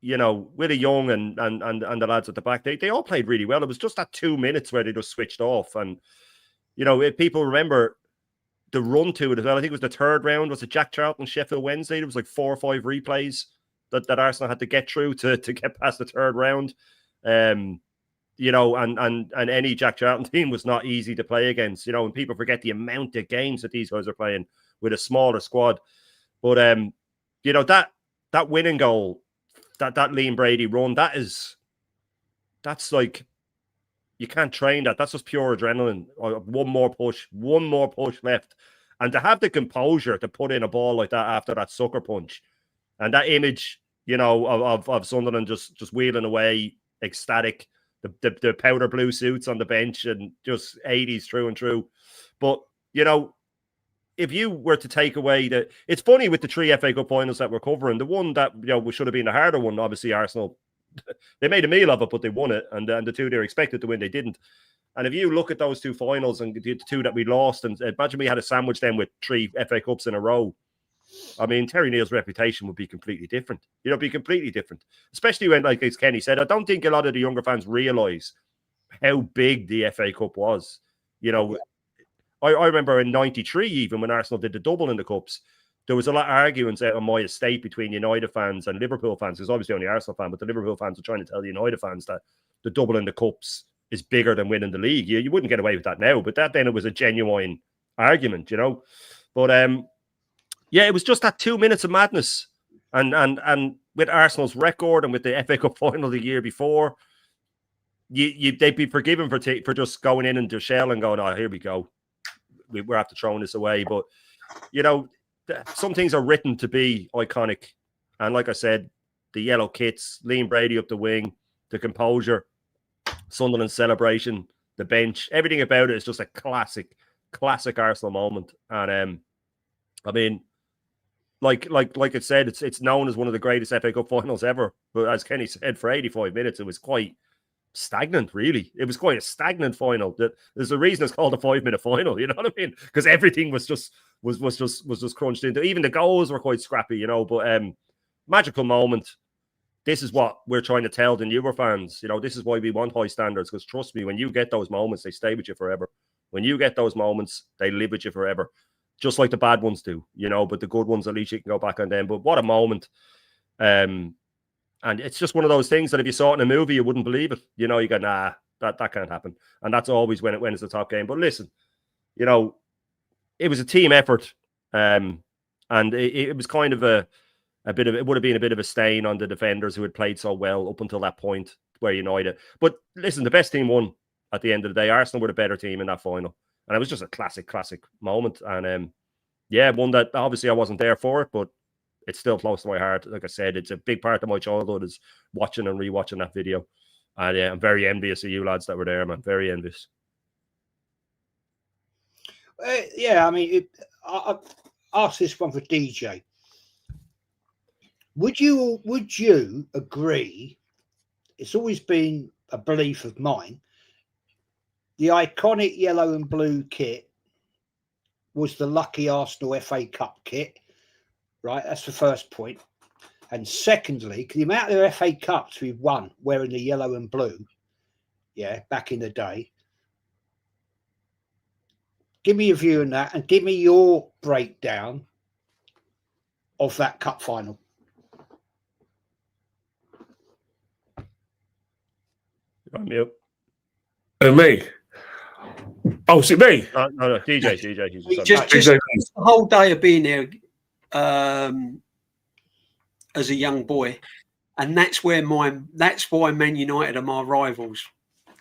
Willie Young and the lads at the back, they all played really well. It was just that 2 minutes where they just switched off. And, if people remember the run to it as well, I think it was the third round, was it Jack Charlton, Sheffield Wednesday? There was like 4 or 5 replays that Arsenal had to get through to get past the third round. And any Jack Charlton team was not easy to play against, and people forget the amount of games that these guys are playing with a smaller squad. But, that that winning goal, that Liam Brady run, that's like, you can't train that. That's just pure adrenaline. One more push left. And to have the composure to put in a ball like that after that sucker punch, and that image, you know, of Sunderland just wheeling away, ecstatic, the powder blue suits on the bench, and just 80s through and through. But, you know, if you were to take away it's funny with the 3 FA Cup finals that we're covering, the one that, you know, should have been the harder one, obviously Arsenal, they made a meal of it, but they won it. And the two they were expected to win, they didn't. And if you look at those two finals and the two that we lost, and imagine we had a sandwich then with 3 FA Cups in a row, I mean, Terry Neal's reputation would be completely different. You know, be completely different. Especially when, like as Kenny said, I don't think a lot of the younger fans realise how big the FA Cup was. You know, I remember in '93, even when Arsenal did the double in the Cups, there was a lot of arguments out on my estate between United fans and Liverpool fans. Because obviously only Arsenal fan, but the Liverpool fans were trying to tell the United fans that the double in the Cups is bigger than winning the league. You wouldn't get away with that now, but that then it was a genuine argument, you know. But yeah, it was just that 2 minutes of madness, and with Arsenal's record and with the FA Cup final the year before, they'd be forgiven for just going in their shell and going, oh, here we go, we're after throwing this away. But you know, some things are written to be iconic, and like I said, the yellow kits, Liam Brady up the wing, the composure, Sunderland celebration, the bench, everything about it is just a classic Arsenal moment. And I mean, like it said, it's known as one of the greatest FA Cup finals ever. But as Kenny said, for 85 minutes, it was quite stagnant. Really, it was quite a stagnant final. There's a reason it's called a 5-minute final. You know what I mean? Because everything was just crunched into. Even the goals were quite scrappy. You know, but magical moment. This is what we're trying to tell the newer fans. You know, this is why we want high standards. Because trust me, when you get those moments, they stay with you forever. When you get those moments, they live with you forever. Just like the bad ones do, you know, but the good ones, at least you can go back on them. But what a moment. And it's just one of those things that if you saw it in a movie, you wouldn't believe it. You know, you go, nah, that can't happen. And that's always when it's the top game. But listen, you know, it was a team effort. And it was kind of it would have been a bit of a stain on the defenders who had played so well up until that point where United. But listen, the best team won at the end of the day. Arsenal were the better team in that final. And it was just a classic moment. And yeah, one that obviously I wasn't there for it, but it's still close to my heart. Like I said, it's a big part of my childhood is watching and rewatching that video. And I'm very envious of you lads that were there, man. Very envious. Yeah, I mean, I ask this one for DJ. Would you agree? It's always been a belief of mine. The iconic yellow and blue kit was the lucky Arsenal FA Cup kit, right? That's the first point. And secondly, the amount of FA Cups we've won wearing the yellow and blue, yeah, back in the day. Give me a view on that and give me your breakdown of that cup final. I'm mute. Me? Oh, is it me? No, DJ. Just the whole day of being there as a young boy, and that's why Man United are my rivals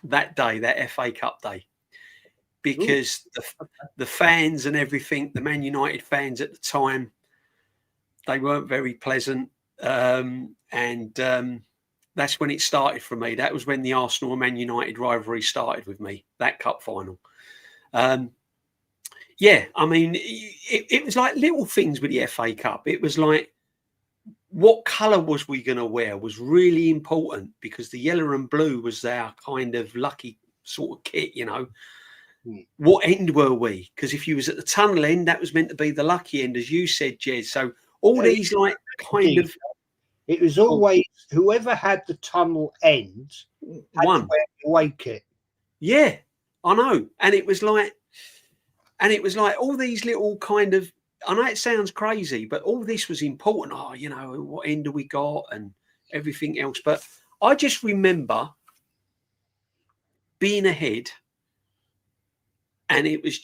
that day, that FA Cup day, because the fans and everything, the Man United fans at the time, they weren't very pleasant, and that's when it started for me. That was when the Arsenal and Man United rivalry started with me, that cup final. Yeah, I mean, it was like little things with the FA Cup. It was like, what colour was we going to wear was really important, because the yellow and blue was our kind of lucky sort of kit, you know. What end were we? Because if you was at the tunnel end, that was meant to be the lucky end, as you said, Jez. So all these like kind of... It was always whoever had the tunnel end had to wear the away kit. Yeah, I know. And it was like all these little kind of, I know it sounds crazy, but all this was important. Oh, you know, what end have we got and everything else. But I just remember being ahead, and it was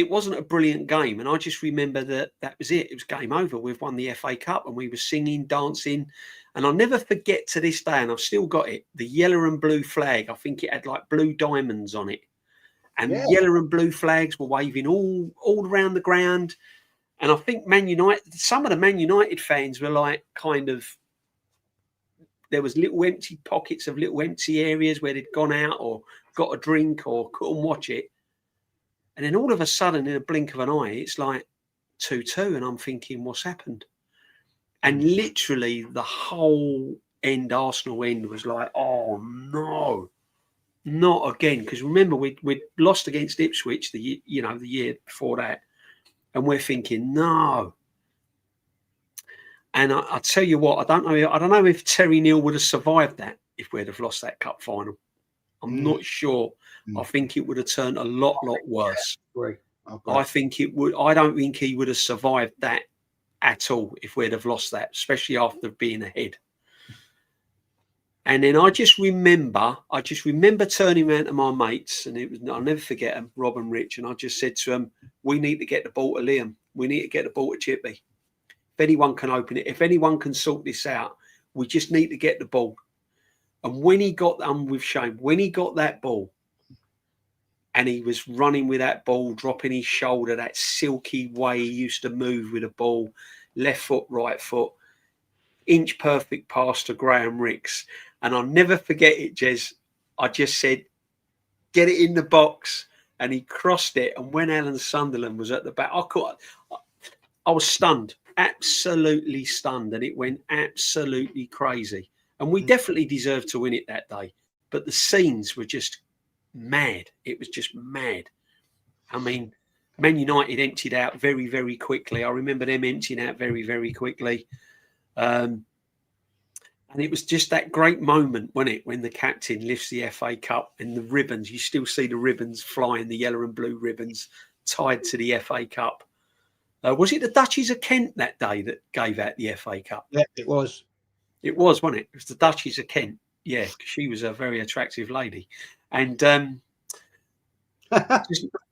a brilliant game, and I just remember that was it. It was game over. We've won the FA Cup, and we were singing, dancing, and I'll never forget to this day. And I've still got it. The yellow and blue flag. I think it had like blue diamonds on it, and yellow and blue flags were waving all around the ground. And I think Man United, some of the Man United fans were like kind of, there was little empty pockets of little empty areas where they'd gone out or got a drink or couldn't watch it. And then all of a sudden, in a blink of an eye, it's like 2-2. And I'm thinking, what's happened? And literally the whole end, Arsenal end, was like, oh, no, not again. Because remember, we'd lost against Ipswich the year before that. And we're thinking, no. And I tell you what, I don't know if Terry Neal would have survived that if we'd have lost that cup final. I'm not sure. I think it would have turned a lot worse. I think it would. I don't think he would have survived that at all if we'd have lost that, especially after being ahead. And then I just remember turning around to my mates, and I'll never forget them, Rob and Rich, and I just said to them, we need to get the ball to Liam. We need to get the ball to Chippy. If anyone can open it, if anyone can sort this out, we just need to get the ball. And when he got, with Shane, when he got that ball, and he was running with that ball, dropping his shoulder, that silky way he used to move with the ball, left foot, right foot, inch perfect pass to Graham Ricks. And I'll never forget it, Jez. I just said, get it in the box. And he crossed it. And when Alan Sunderland was at the back, I was stunned, absolutely stunned. And it went absolutely crazy. And we definitely deserved to win it that day. But the scenes were just mad. It was just mad. I mean, Man United emptied out very, very quickly. I remember them emptying out very, very quickly. And it was just that great moment, wasn't it, when the captain lifts the FA Cup and the ribbons, you still see the ribbons flying, the yellow and blue ribbons tied to the FA Cup. Was it the Duchies of Kent that day that gave out the FA Cup? Yeah, it was. It was, wasn't it? It was the Duchies of Kent. Yeah, because she was a very attractive lady. And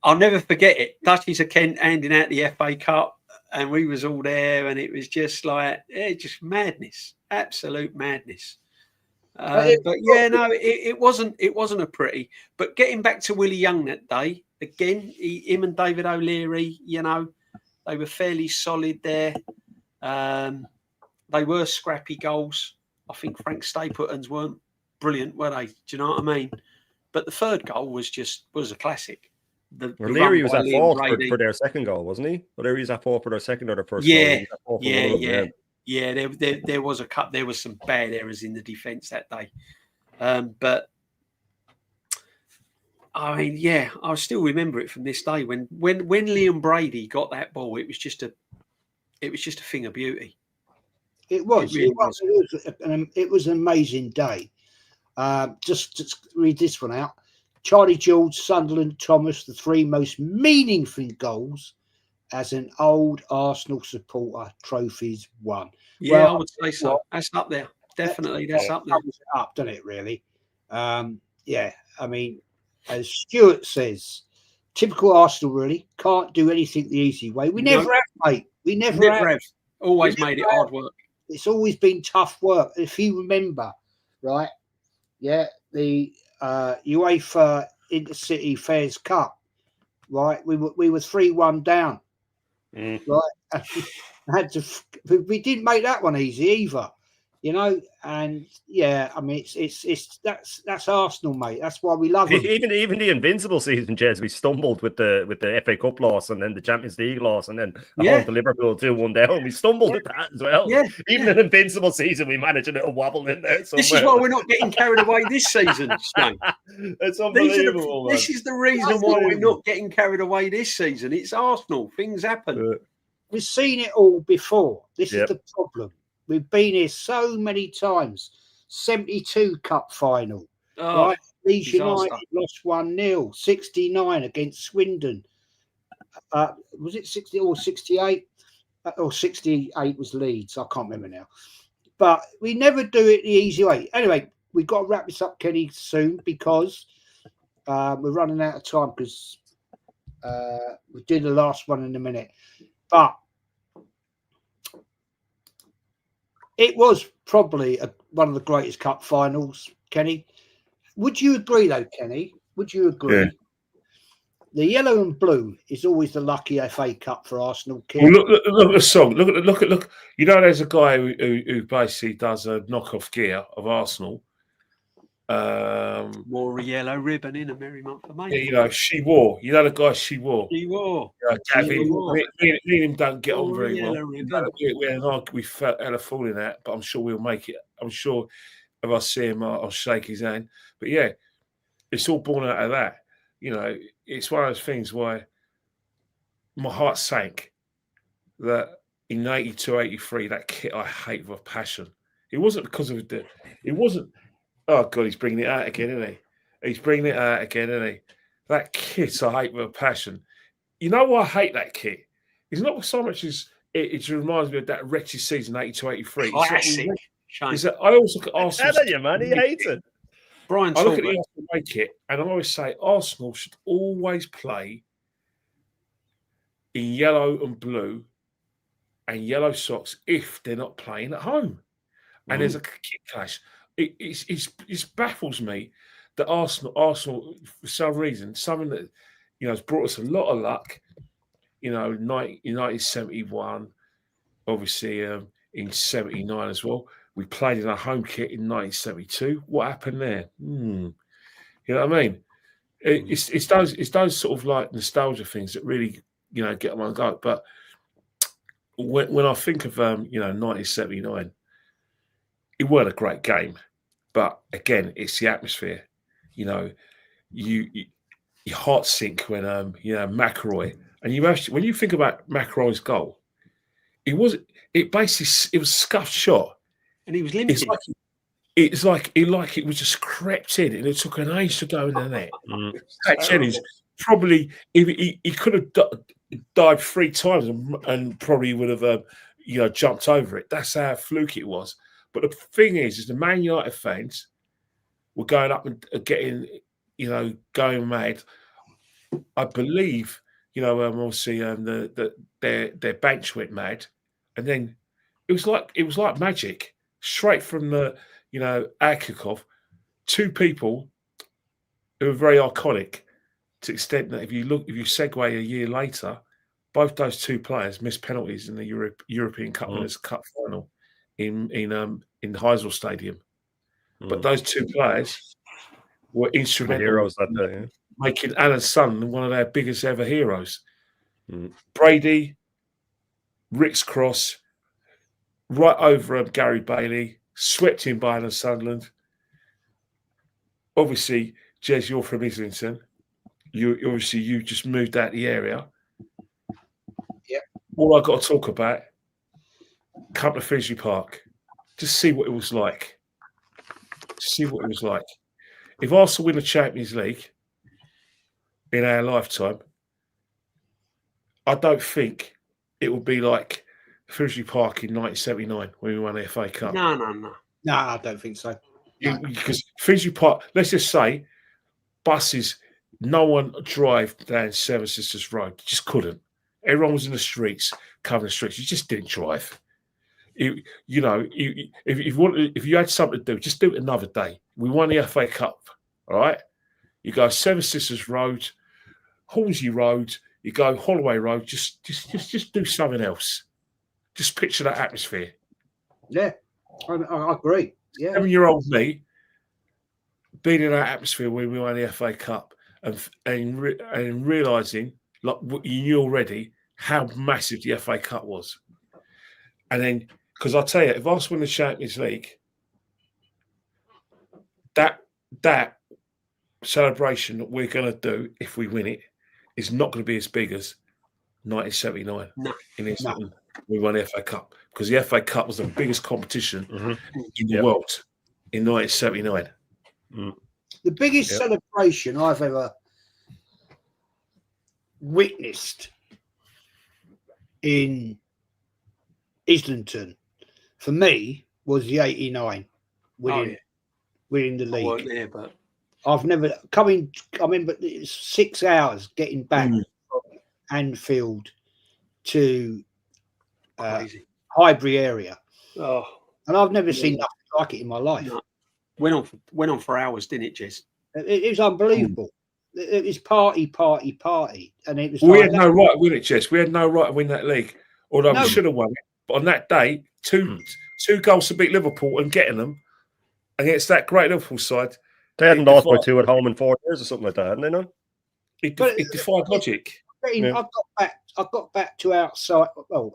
I'll never forget it. Duchies of Kent handing out the FA Cup, and we was all there, and it was just like, just madness, absolute madness. But yeah, no, it wasn't a pretty. But getting back to Willie Young that day, again, him and David O'Leary, they were fairly solid there. They were scrappy goals. I think Frank Stapleton's weren't brilliant, were they? Do you know what I mean? But the third goal was a classic. O'Leary was at fault for their second goal, wasn't he? O'Leary was at fault for their second or their first goal. Yeah. There was a cut. There was some bad errors in the defence that day. But I mean, yeah, I still remember it from this day when Liam Brady got that ball. It was just a thing of beauty. It was. It really It was an amazing day. Just read this one out. Charlie George, Sunderland, Thomas, the three most meaningful goals as an old Arsenal supporter. Trophies won. Yeah, I would say so. That's up there. Definitely, that's up there. Up, doesn't it, really? Yeah, I mean, as Stuart says, typical Arsenal, really. Can't do anything the easy way. We never have, mate. We never have. Always made it hard work. It's always been tough work. If you remember, right? Yeah, the UEFA Intercity Fairs Cup, right? We were 3-1 down, right? We didn't make that one easy either, And yeah, I mean, that's Arsenal, mate. That's why we love them. Even the Invincible season, Jez, we stumbled with the FA Cup loss and then the Champions League loss and then to Liverpool 2-1 down. We stumbled at that as well. Yeah. Even an Invincible season, we managed a little wobble in there somewhere. This is why we're not getting carried away this season, Shane. It's unbelievable. This is the reason why we're not getting carried away this season. It's Arsenal. Things happen. We've seen it all before. This is the problem. We've been here so many times. 72 cup final. Right? Leeds United lost 1-0. 69 against Swindon. Was it 60 or 68? Or 68 was Leeds. I can't remember now. But we never do it the easy way. Anyway, we've got to wrap this up, Kenny, soon because we're running out of time because We'll do the last one in a minute. But it was probably one of the greatest cup finals, Kenny. Would you agree, though, Kenny? Would you agree? Yeah. The yellow and blue is always the lucky FA Cup for Arsenal. Well, look at the song. Look. You know, there's a guy who basically does a knockoff gear of Arsenal. Wore a yellow ribbon in a merry month of May. Yeah, you know, she wore. You know the guy she wore. She wore. Gavin, She wore. me and him don't get on Wore a very well. yellow ribbon. We felt had a falling out, but I'm sure we'll make it. I'm sure if I see him, I'll shake his hand. But yeah, it's all born out of that. You know, it's one of those things why my heart sank that in 82, 83, that kit I hate with a passion. It wasn't because of it wasn't. Oh God, he's bringing it out again, isn't he? He's bringing it out again, isn't he? That kit I hate with a passion. You know why I hate that kit? It's not so much as it reminds me of that wretched season 82, 83. Classic. Is that I always look at Arsenal. Tell you, man, he hates it. Brian I look at Talbot. the Arsenal away kit and I always say Arsenal should always play in yellow and blue and yellow socks if they're not playing at home. And there's a kit clash. It baffles me that Arsenal, for some reason, something that has brought us a lot of luck. You know, in 1971, obviously in 79 as well. We played in our home kit in 1972. What happened there? You know what I mean? It's those sort of like nostalgia things that really get them on go. But when I think of 1979, it weren't a great game. But again, it's the atmosphere. Your heart sink when McElroy, and when you think about McElroy's goal, it was scuffed shot, and he was limited. It's like it was just crept in, and it took an age to go in the net. Pat Jennings probably he could have dive 3 times and probably would have jumped over it. That's how fluky it was. But the thing is the Man United fans were going up and getting, going mad. I believe, obviously their bench went mad, and then it was like magic, straight from the our kickoff. 2 people who were very iconic, to the extent that if you segue a year later, both those 2 players missed penalties in the European Cup Winners' Cup final in Heysel Stadium. But those 2 players were instrumental heroes that day, making Alan Sunderland one of their biggest ever heroes. Brady, Rick's cross, right over Gary Bailey, swept in by Alan Sunderland. Obviously, Jez, you're from Islington. You just moved out the area. Yeah. All I got to talk about, come to Finsbury Park. Just see what it was like. If Arsenal win the Champions League in our lifetime, I don't think it will be like Finsbury Park in 1979 when we won the FA Cup. No. No, I don't think so. Because Finsbury Park, let's just say, buses, no one drive down Seven Sisters Road. Just couldn't. Everyone was in the streets, covering the streets. You just didn't drive. If you had something to do, just do it another day. We won the FA Cup, all right? You go Seven Sisters Road, Hornsey Road, you go Holloway Road. Just do something else. Just picture that atmosphere. Yeah, I agree. Yeah, 7-year-old me being in that atmosphere when we won the FA Cup and realizing, like what you knew already, how massive the FA Cup was, and then. Because I'll tell you, if Arsenal win the Champions League, that celebration that we're going to do if we win it is not going to be as big as 1979 in Islington. We won the FA Cup because the FA Cup was the biggest competition in the world in 1979. The biggest celebration I've ever witnessed in Islington, for me, was the 89 winning the league. I weren't there, but I've never come in. I remember it was 6 hours getting back Anfield to Crazy. Highbury area, Oh, and I've never seen nothing like it in my life. no. Went on for hours, didn't it, Jez? It was unbelievable. It was party, and it was. We like had no right to win it, Jess. We had no right to win that league, although No. we should have won it. But on that day, two goals to beat Liverpool and getting them against that great Liverpool side. They hadn't lost by 2 at home in 4 years or something like that, hadn't they? No? It defied logic. I got back to outside,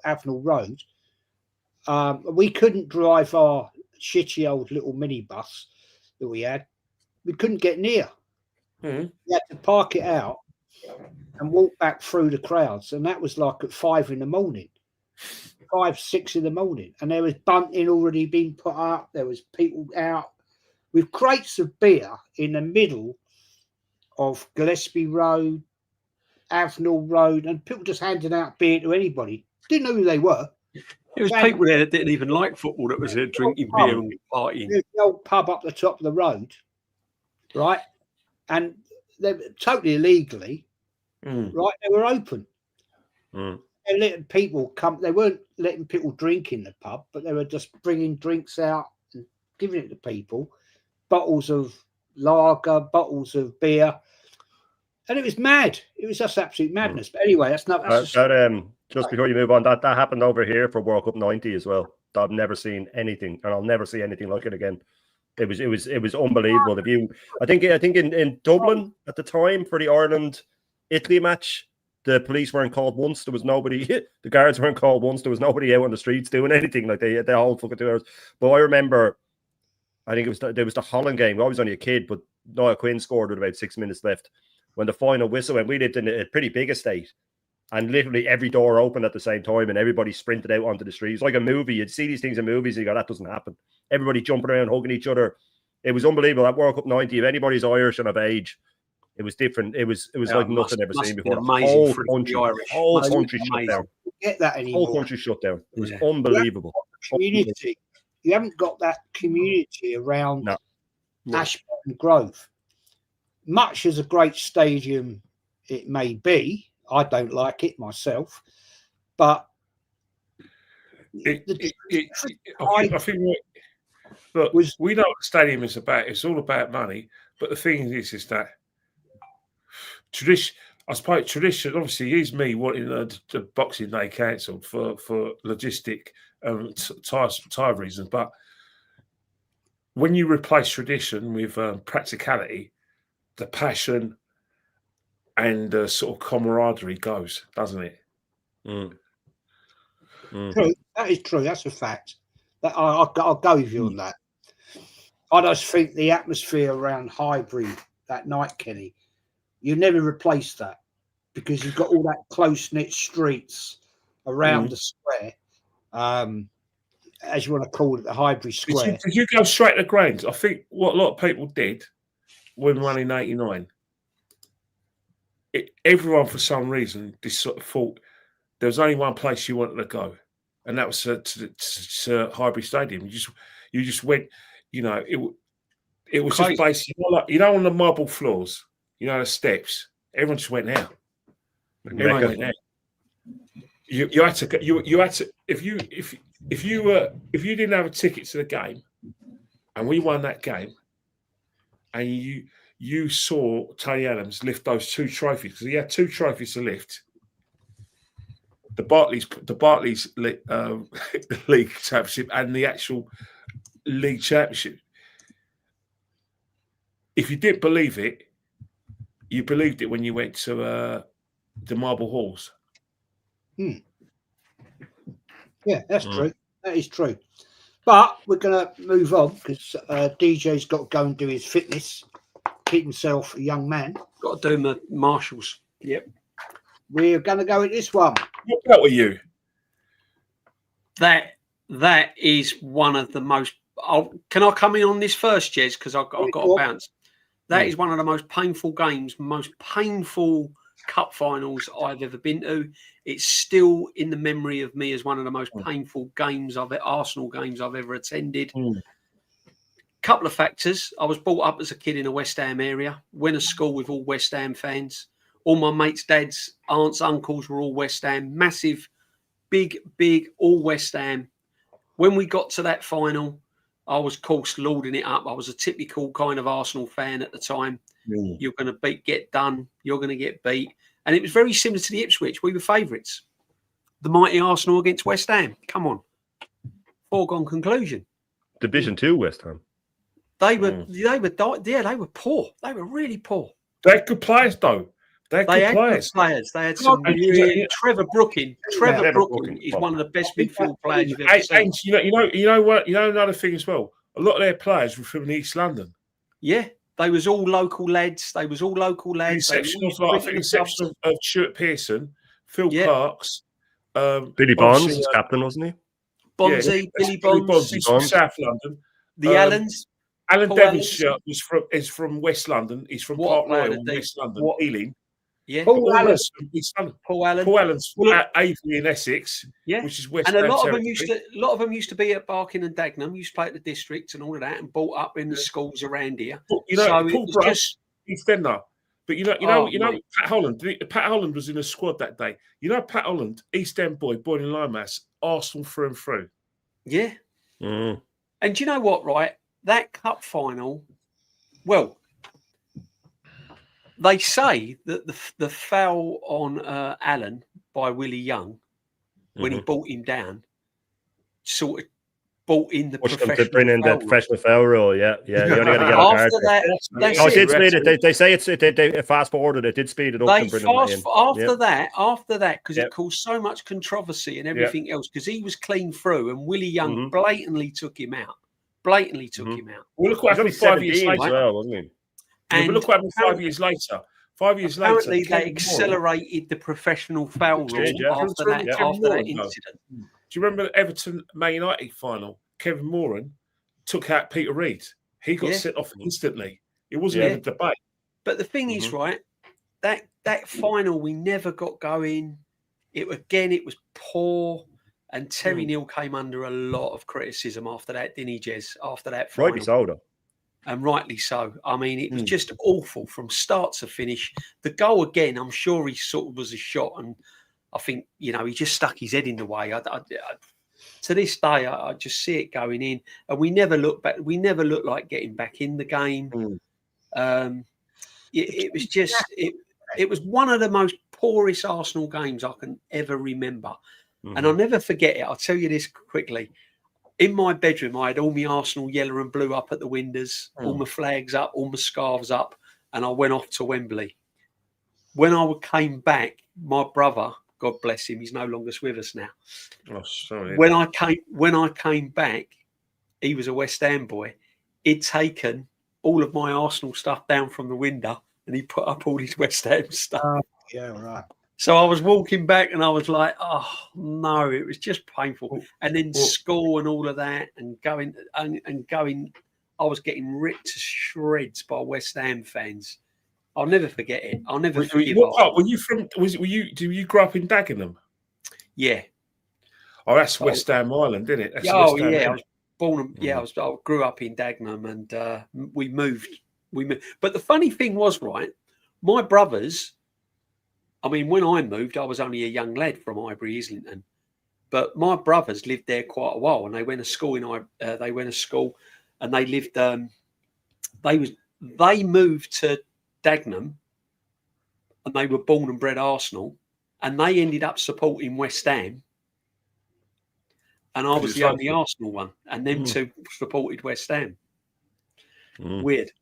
Avenel Road. We couldn't drive our shitty old little minibus that we had. We couldn't get near. Mm-hmm. We had to park it out and walk back through the crowds, and that was like at 5 in the morning, 5, 6 in the morning, and there was bunting already being put up. There was people out with crates of beer in the middle of Gillespie Road, Avenel Road, and people just handing out beer to anybody. Didn't know who they were. It was people there that didn't even like football that was drinking beer and partying. There's the old pub up the top of the road, right? And they were totally illegally, right? They were open. They letting people come. They weren't letting people drink in the pub, but they were just bringing drinks out and giving it to people. Bottles of lager, bottles of beer. And it was mad. It was just absolute madness. But anyway, that's not. That's just before you move on, that happened over here for World Cup '90 as well. I've never seen anything, and I'll never see anything like it again. It was unbelievable. I think in Dublin at the time for the Ireland-Italy match, the police weren't called once. There was nobody. The guards weren't called once. There was nobody out on the streets doing anything. Like they whole fucking 2 hours. But I remember, I think there was the Holland game. I was only a kid, but Niall Quinn scored with about 6 minutes left. When the final whistle went, we lived in a pretty big estate, and literally every door opened at the same time, and everybody sprinted out onto the streets like a movie. You'd see these things in movies, and you go, that doesn't happen. Everybody jumping around, hugging each other. It was unbelievable. That World Cup '90, if anybody's Irish and of age, it was different. It was like nothing I've ever seen before. The whole country shut down. Get that anymore. Whole country shut down. It was unbelievable. Community. You haven't got that community around Ashburton Grove. Much as a great stadium it may be, I don't like it myself, but I think look, we know what the stadium is about. It's all about money. But the thing is that tradition. I suppose tradition. Obviously, here's me wanting the Boxing Day cancelled for logistic tie reasons. But when you replace tradition with practicality, the passion and the sort of camaraderie goes, doesn't it? True. That is true. That's a fact. I'll go with you on that. I just think the atmosphere around Highbury that night, Kenny, you never replace that because you've got all that close-knit streets around the square, as you want to call it, the Highbury Square. Did you go straight to Grange? I think what a lot of people did when we won in '89, everyone for some reason thought there was only one place you wanted to go, and that was to Highbury Stadium. You just went, it was just basically on the marble floors, the steps. Everyone just went there. Everyone went there. You had to if you didn't have a ticket to the game, and we won that game. And you saw Tony Adams lift those 2 trophies because he had 2 trophies to lift: the Barclays League Championship and the actual League Championship. If you didn't believe it, you believed it when you went to the Marble Halls. Yeah, that's true. That is true. But we're going to move on because DJ's got to go and do his fitness, keep himself a young man. Got to do my marshals. Yep. We're going to go with this one. What about with you? That is one of the most. Can I come in on this first, Jez? Because I've got to bounce. That is one of the most painful games, most painful cup finals I've ever been to. It's still in the memory of me as one of the most painful Arsenal games I've ever attended. Couple of factors. I was brought up as a kid in a West Ham area, went to school with all West Ham fans, All my mates' dads, aunts, uncles were all West Ham. Massive, big, all West Ham. When we got to that final, I was, of course, lording it up. I was a typical kind of Arsenal fan at the time. You're going to get done. You're going to get beat. And it was very similar to the Ipswich. We were favourites. The mighty Arsenal against West Ham. Come on. Foregone conclusion. Division 2 West Ham. They were poor. They were really poor. They had good players, though. They had good players. They had some really, Trevor Brooking. Trevor Brooking is one of the best midfield players you've ever seen. And you know what? You know another thing as well. A lot of their players were from East London. Yeah, they was all local lads. I think the exception of Stuart Pearson, Phil Clarks, Billy Bonds was captain, wasn't he? Bonzi, Billy Bonds. He's from South London. The Allens. Alan Devonshire is from West London. He's from Park Royal, West London, Ealing. Yeah, Paul Allen's from East London. Paul Allen's from Avery in Essex, which is West. And a lot of them used to be at Barking and Dagenham. Used to play at the districts and all of that, and brought up in the schools around here. But, Paul Brush, East End. But Pat Holland. Pat Holland was in a squad that day. Pat Holland, East End boy, born in Limehouse, Arsenal through and through. Yeah. And do you know what? Right, that cup final. Well, they say that the foul on Allen by Willie Young when he brought him down sort of brought in the professional foul rule. Yeah. You only got to get after that. It did speed it. They say they fast forwarded. It did speed it up. After that, because it caused so much controversy and everything else, because he was clean through, and Willie Young blatantly took him out. Well, look what happened 5 years later, as well, wasn't he? And but look what happened 5 years later. 5 years later, apparently they accelerated the professional foul rule after that incident. Do you remember the Everton Man United final? Kevin Moran took out Peter Reid. He got sent off instantly. It wasn't even a debate. But the thing is, right, that final we never got going. It was poor, and Terry Neal came under a lot of criticism after that, didn't he, Jez? After that final. Rightly so, though. And rightly so. I mean, it was just awful from start to finish. The goal again, I'm sure he sort of was a shot, and I think he just stuck his head in the way. To this day, I just see it going in, and we never look back. We never looked like getting back in the game. It was just it was one of the most poorest Arsenal games I can ever remember, and I'll never forget it. I'll tell you this quickly. In my bedroom, I had all my Arsenal yellow and blue up at the windows, all my flags up, all my scarves up, and I went off to Wembley. When I came back, my brother, God bless him, he's no longer with us now. Oh, sorry. When I came back, he was a West Ham boy. He'd taken all of my Arsenal stuff down from the window, and he put up all his West Ham stuff. Yeah, right. So I was walking back and I was like, oh, no, it was just painful. And then school and all of that and going, I was getting ripped to shreds by West Ham fans. I'll never forget it. I'll never forget it. What part? Were you from, do you grow up in Dagenham? Yeah. Oh, that's West Ham Island, isn't it? That's I was born, I grew up in Dagenham, and we moved. But the funny thing was, right, my brothers, I mean, when I moved, I was only a young lad from Highbury, Islington. But my brothers lived there quite a while, and they went to school and they lived. They moved to Dagenham, and they were born and bred Arsenal, and they ended up supporting West Ham. And I was the only Arsenal one, and them two supported West Ham. Weird.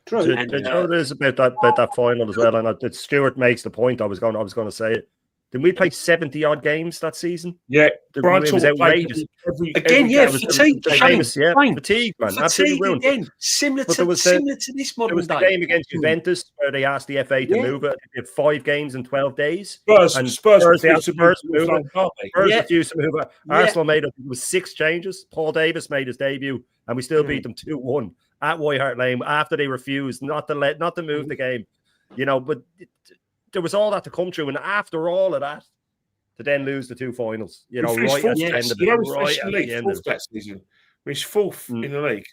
True. There's about that final as well, and Stuart makes the point. I was going to say it. Didn't we play 70 odd games that season? Yeah, Brian was outrageous. Fatigue. Fatigue, man. Absolutely ruined. Again, similar to this modern day. There was the game against Juventus where they asked the FA to move it. They did 5 games in 12 days. Spurs refused to move it. Arsenal made it. It was 6 changes. Paul Davis made his debut, and we still beat them 2-1 at White Hart Lane after they refused not to move the game. But there was all that to come through, and after all of that, to then lose the 2 finals, right at the end of it. That season, we was 4th in the league.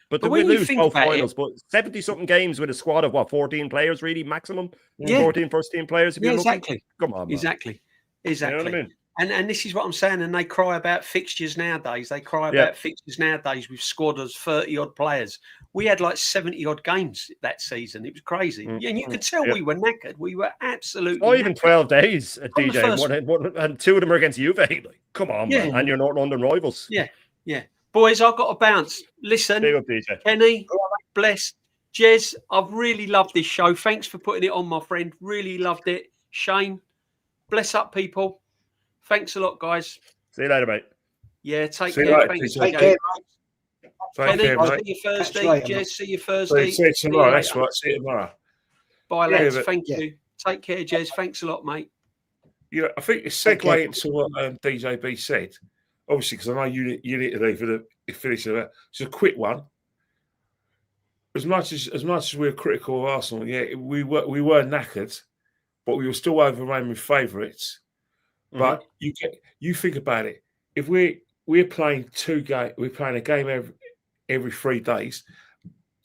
But But we when you lose think both about it- finals, but 70-something games with a squad of, 14 players, really, maximum? Yeah. 14 first-team players, if Yeah, you're looking? exactly. Come on, man. Exactly. You know what I mean? And this is what I'm saying. And they cry about fixtures nowadays. They cry Yeah. about fixtures nowadays with squad of 30-odd players. We had like 70-odd games that season. It was crazy. And you could tell we were knackered. We were absolutely Or even knackered. 12 days at On the DJ, first- and 2 of them are against Juve. Like, come on, Yeah. man. And you're North London rivals. Yeah. Boys, I've got to bounce. Listen, Big up, DJ. Kenny, bless. Jez, I've really loved this show. Thanks for putting it on, my friend. Really loved it. Shane, bless up, people. Thanks a lot, guys. See you later, mate. Yeah, take See you care. later, Thanks. DJ. Take care, Kenny, care, I'll mate. see you Thursday. later, Jez, mate. see you Thursday. See you tomorrow. See That's later. right. See you tomorrow. Bye, Yeah, lads. but- Thank yeah. you. Take care, Jez. Thanks a lot, mate. You know, I think it's segue into what DJB said. Obviously, because I know you need to leave for the finish of that. It's a quick one. As much as we were critical of Arsenal, yeah, we were knackered, but we were still overrunning with favourites. But you think about it. If we're playing we're playing a game every 3 days.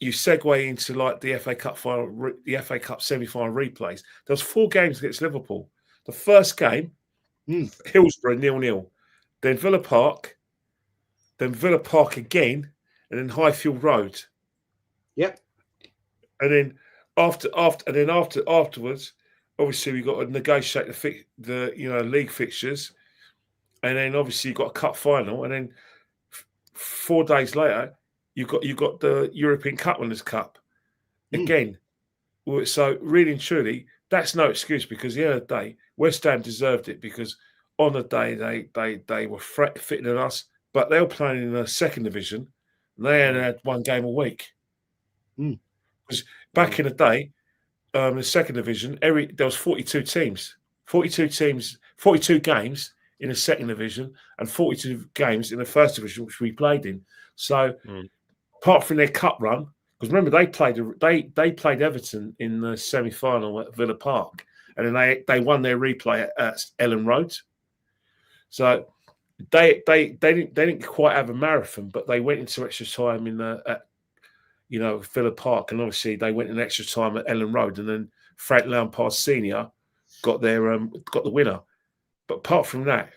You segue into like the FA Cup final, the FA Cup semi-final replays. There was 4 games against Liverpool. The first game, Hillsborough 0-0, then Villa Park again, and then Highfield Road. Yep. And then afterwards, obviously we got to negotiate the league fixtures, and then obviously you got a cup final, and then 4 days later you got the European Cup Winners' Cup again. So really and truly, that's no excuse, because at the end of the day, West Ham deserved it, because on the day they were fitter than us, but they were playing in the second division. And they had 1 game a week. Because back in the day, the second division, there was 42 teams, 42 games in the second division, and 42 games in the first division, which we played in. So, apart from their cup run, because remember they played Everton in the semi-final at Villa Park, and then they won their replay at Ellen Road. So they didn't quite have a marathon, but they went into extra time at Villa Park, and obviously they went in extra time at Ellen Road, and then Frank Lampard Senior got the winner. But apart from that,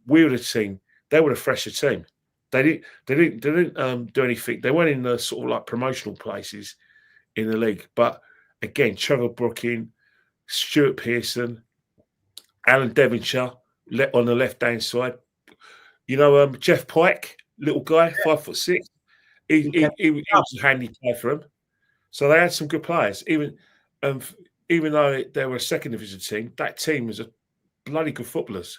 we were the team. They were the fresher team. They didn't do anything. They weren't in the sort of like promotional places in the league. But again, Trevor Brooking, Stuart Pearson, Alan Devonshire on the left hand side. Jeff Pike, little guy, 5'6". He was a handy player for them. So they had some good players. Even though they were a second division team, that team was a bloody good footballers.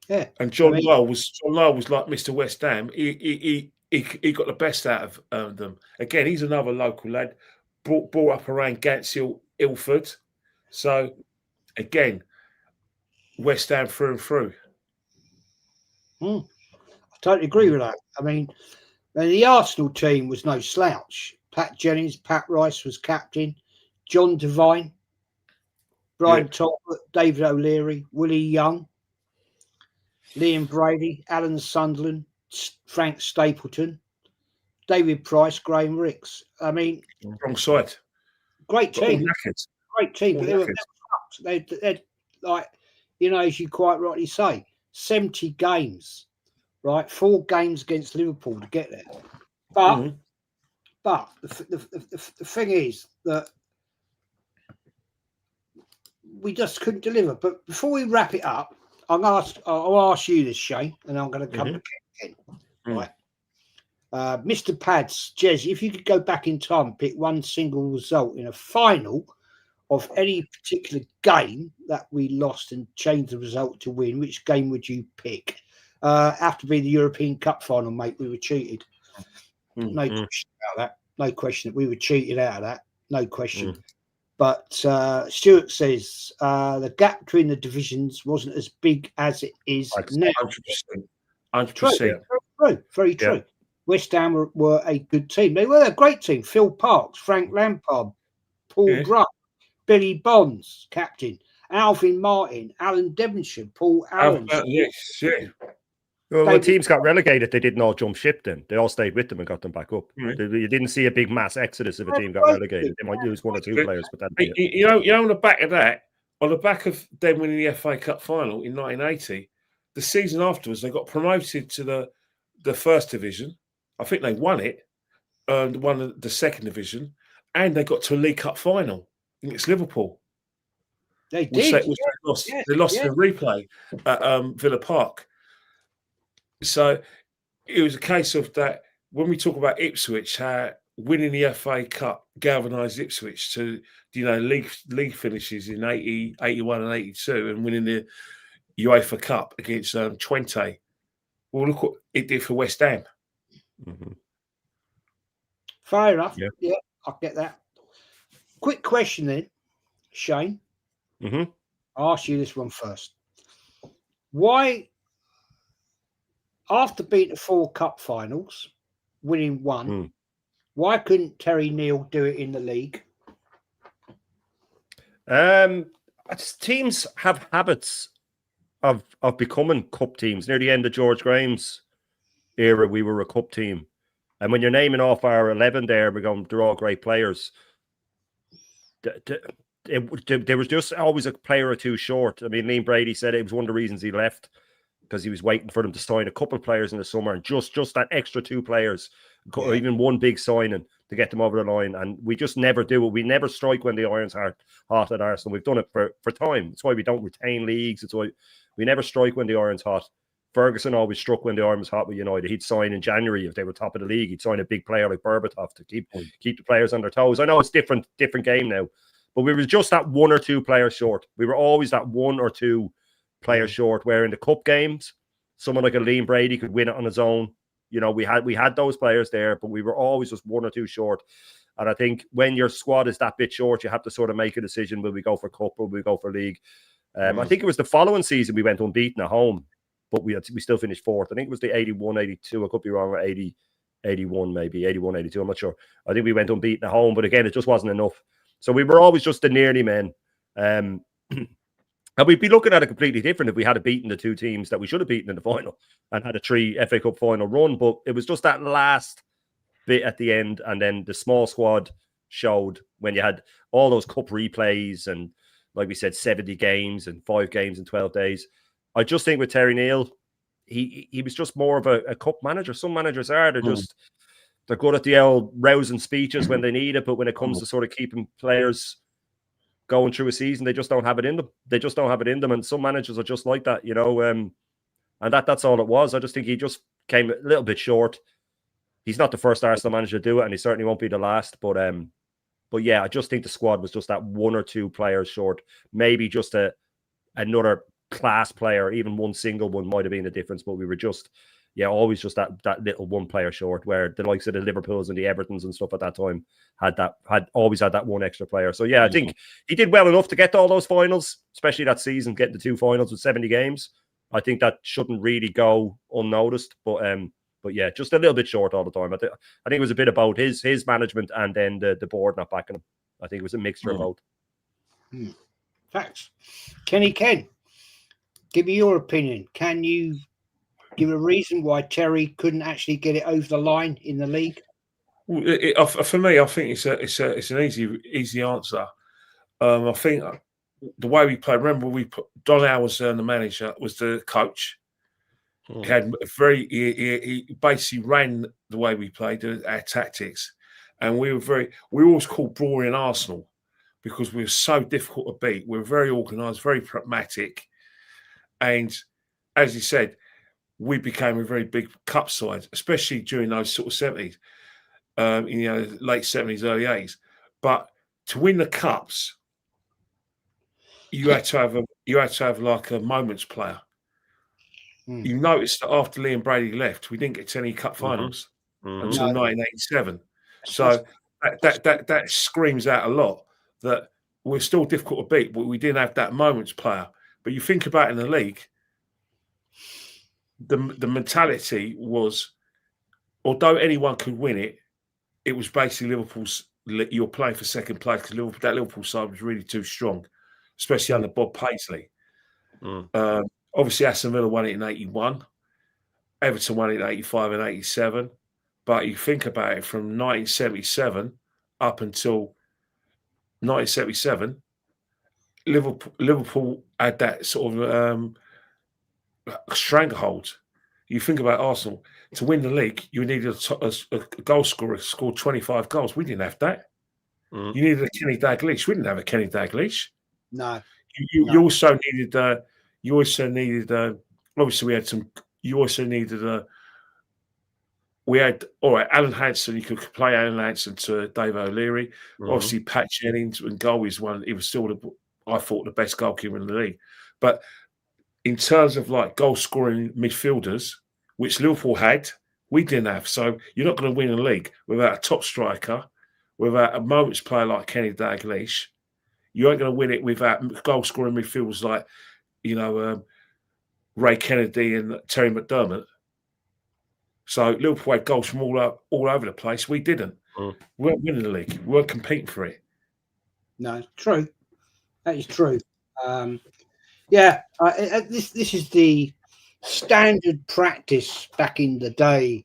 Yeah. And John Lyle was like Mr. West Ham. He got the best out of them. Again, he's another local lad, brought up around Ganshill, Ilford. So again, West Ham through and through. I totally agree with that. I mean, the Arsenal team was no slouch. Pat Jennings, Pat Rice was captain, John Devine, Brian Talbot, David O'Leary, Willie Young, Liam Brady, Alan Sunderland, Frank Stapleton, David Price, Graham Ricks. I mean, wrong side. Great team. Great team. But they're like, as you quite rightly say, 70 games, right? 4 games against Liverpool to get there. But the thing is that we just couldn't deliver. But before we wrap it up, I'll ask you this, Shane, and I'm going to come to Ken. Right. Mr. Pads, Jez, if you could go back in time and pick one single result in a final of any particular game that we lost and change the result to win, which game would you pick? Have to be the European Cup final, mate. We were cheated. No question about that. No question that we were cheated out of that. No question. But Stuart says the gap between the divisions wasn't as big as it is now. 100%. Very true. Yeah. West Ham were a good team. They were a great team. Phil Parks, Frank Lampard, Paul Grubb, Billy Bonds, captain, Alvin Martin, Alan Devonshire, Paul Allen. Well, when David- teams got relegated, they didn't all jump ship then. They all stayed with them and got them back up. Right. You didn't see a big mass exodus if a team got relegated. They might lose one or two players, but that'd be it. You know, on the back of that, on the back of them winning the FA Cup final in 1980, the season afterwards, they got promoted to the first division. I think they won it, won the second division, and they got to a League Cup final against Liverpool. They Which did. they lost in a replay at Villa Park. So it was a case of that when we talk about Ipswich, how winning the FA Cup galvanised Ipswich to, league finishes in 80, 81 and 82 and winning the UEFA Cup against Twente. Well, look what it did for West Ham. Mm-hmm. Fair enough. Yeah. Yeah, I get that. Quick question then, Shane. Mm-hmm. I'll ask you this one first. Why, after beating 4 cup finals, winning 1, why couldn't Terry Neal do it in the league? Teams have habits of becoming cup teams. Near the end of George Graham's era, we were a cup team. And when you're naming off our 11 there, they're all great players. There was just always a player or two short. I mean, Liam Brady said it was one of the reasons he left, because he was waiting for them to sign a couple of players in the summer, and just that extra 2 players, or even one big signing to get them over the line. And we just never do it. We never strike when the iron's hot at Arsenal. We've done it for time. That's why we don't retain leagues. It's why we never strike when the iron's hot. Ferguson always struck when the iron was hot with United. He'd sign in January if they were top of the league. He'd sign a big player like Berbatov to keep the players on their toes. I know it's different game now, but we were just that 1 or 2 players short. We were always that 1 or 2 players short, where in the cup games, someone like a Liam Brady could win it on his own. We had those players there, but we were always just 1 or 2 short. And I think when your squad is that bit short, you have to sort of make a decision. Will we go for cup or will we go for league? I think it was the following season we went unbeaten at home, but we still finished 4th. I think it was the 81, 82. I could be wrong, 80, 81 maybe, 81, 82. I'm not sure. I think we went unbeaten at home, but again, it just wasn't enough. So we were always just the nearly men. And we'd be looking at it completely different if we had beaten the 2 teams that we should have beaten in the final and had a 3 FA Cup final run. But it was just that last bit at the end, and then the small squad showed when you had all those cup replays and, like we said, 70 games and 5 games in 12 days. I just think with Terry Neal, he was just more of a cup manager. Some managers are. They're good at the old rousing speeches when they need it, but when it comes to sort of keeping players going through a season, they just don't have it in them. And some managers are just like that, and that's all it was. I just think he just came a little bit short. He's not the first Arsenal manager to do it, and he certainly won't be the last. But yeah, I just think the squad was just that 1 or 2 players short. Maybe just another class player, even one single one might have been the difference. But we were just, always just that little 1 player short, where the likes of the Liverpools and the Evertons and stuff at that time had always had that 1 extra player. So yeah, I think he did well enough to get to all those finals, especially that season, getting the 2 finals with 70 games. I think that shouldn't really go unnoticed, but yeah, just a little bit short all the time. I think it was a bit about his management and then the board not backing him. I think it was a mixture of both. Facts. Kenny Ken, give me your opinion. Can you give a reason why Terry couldn't actually get it over the line in the league? For me, I think it's an easy answer. I think the way we played. Remember, Don Howe was the manager, was the coach. He had he basically ran the way we played, our tactics, and we always called boring Arsenal because we were so difficult to beat. We were very organised, very pragmatic, and as you said, we became a very big cup side, especially during those sort of 70s, late 70s, early 80s. But to win the cups, you had to have like a moments player. You noticed that after Liam Brady left, we didn't get to any cup finals until 1987. So that screams out a lot that we're still difficult to beat, but we didn't have that moments player. But you think about in the league, the mentality was, although anyone could win it, it was basically Liverpool's. You're playing for second place because that Liverpool side was really too strong, especially under Bob Paisley. Obviously, Aston Villa won it in 81. Everton won it in 85 and 87. But you think about it, from 1977 up until 1977, Liverpool had that sort of stranglehold. You think about Arsenal, to win the league, you needed a goal scorer who scored 25 goals. We didn't have that. You needed a Kenny Dalglish. We didn't have a Kenny Dalglish. No. You also needed. Obviously, we had some. You also needed we had, all right, Alan Hansen. You could play Alan Hansen to Dave O'Leary. Obviously, Pat Jennings and goal is one. He was still, I thought, the best goalkeeper in the league. But in terms of like goal scoring midfielders, which Liverpool had, we didn't have. So you're not going to win a league without a top striker, without a moments player like Kenny Dalglish. You ain't going to win it without goal scoring midfielders like, Ray Kennedy and Terry McDermott. So Liverpool had goals from all over the place. We didn't. We weren't winning the league. We weren't competing for it. No, true. That is true. This is the standard practice back in the day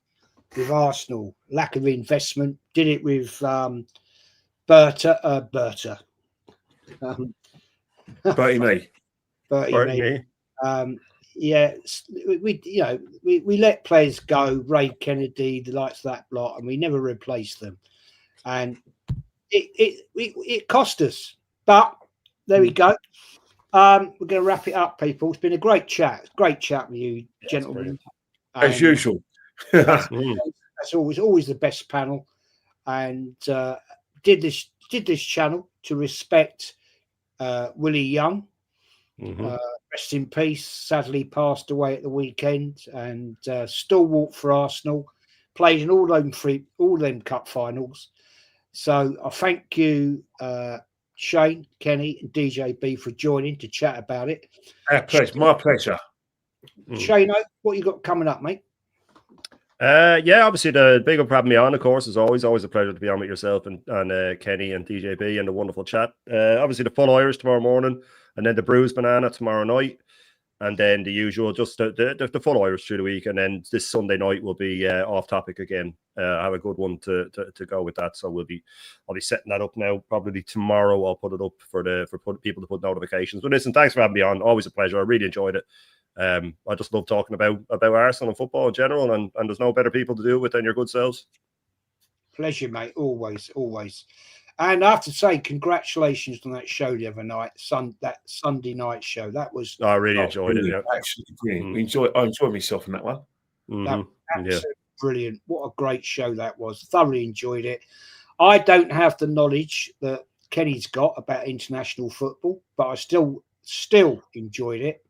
with Arsenal. Lack of investment. Did it with Bertie me. We let players go, Ray Kennedy, the likes of that lot, and we never replaced them. And it cost us. But there we go. We're going to wrap it up, people. It's been a great chat. Great chat with you, gentlemen. As usual. That's always the best panel. And did this channel to respect Willie Young. Rest in peace. Sadly passed away at the weekend, and stalwart for Arsenal. Played in all them cup finals. So I thank you, Shane, Kenny, and DJB for joining to chat about it. My pleasure. Shane, what you got coming up, mate? Obviously the big up for having me on, of course, is always a pleasure to be on with yourself and Kenny and DJB and a wonderful chat. Obviously the full Irish tomorrow morning, and then the bruised banana tomorrow night, and then the usual, just the full Irish through the week, and then this Sunday night will be off topic again. I have a good one to go with that, so I'll be setting that up now. Probably tomorrow I'll put it up for people to put notifications. But listen, thanks for having me on. Always a pleasure. I really enjoyed it. I just love talking about Arsenal and football in general, and there's no better people to do it with than your good selves. Pleasure, mate. Always. And I have to say, congratulations on that show the other night, that Sunday night show. That was. I really enjoyed it. Yeah. Actually, I enjoyed myself in that one. That was absolutely brilliant. What a great show that was. Thoroughly enjoyed it. I don't have the knowledge that Kenny's got about international football, but I still enjoyed it.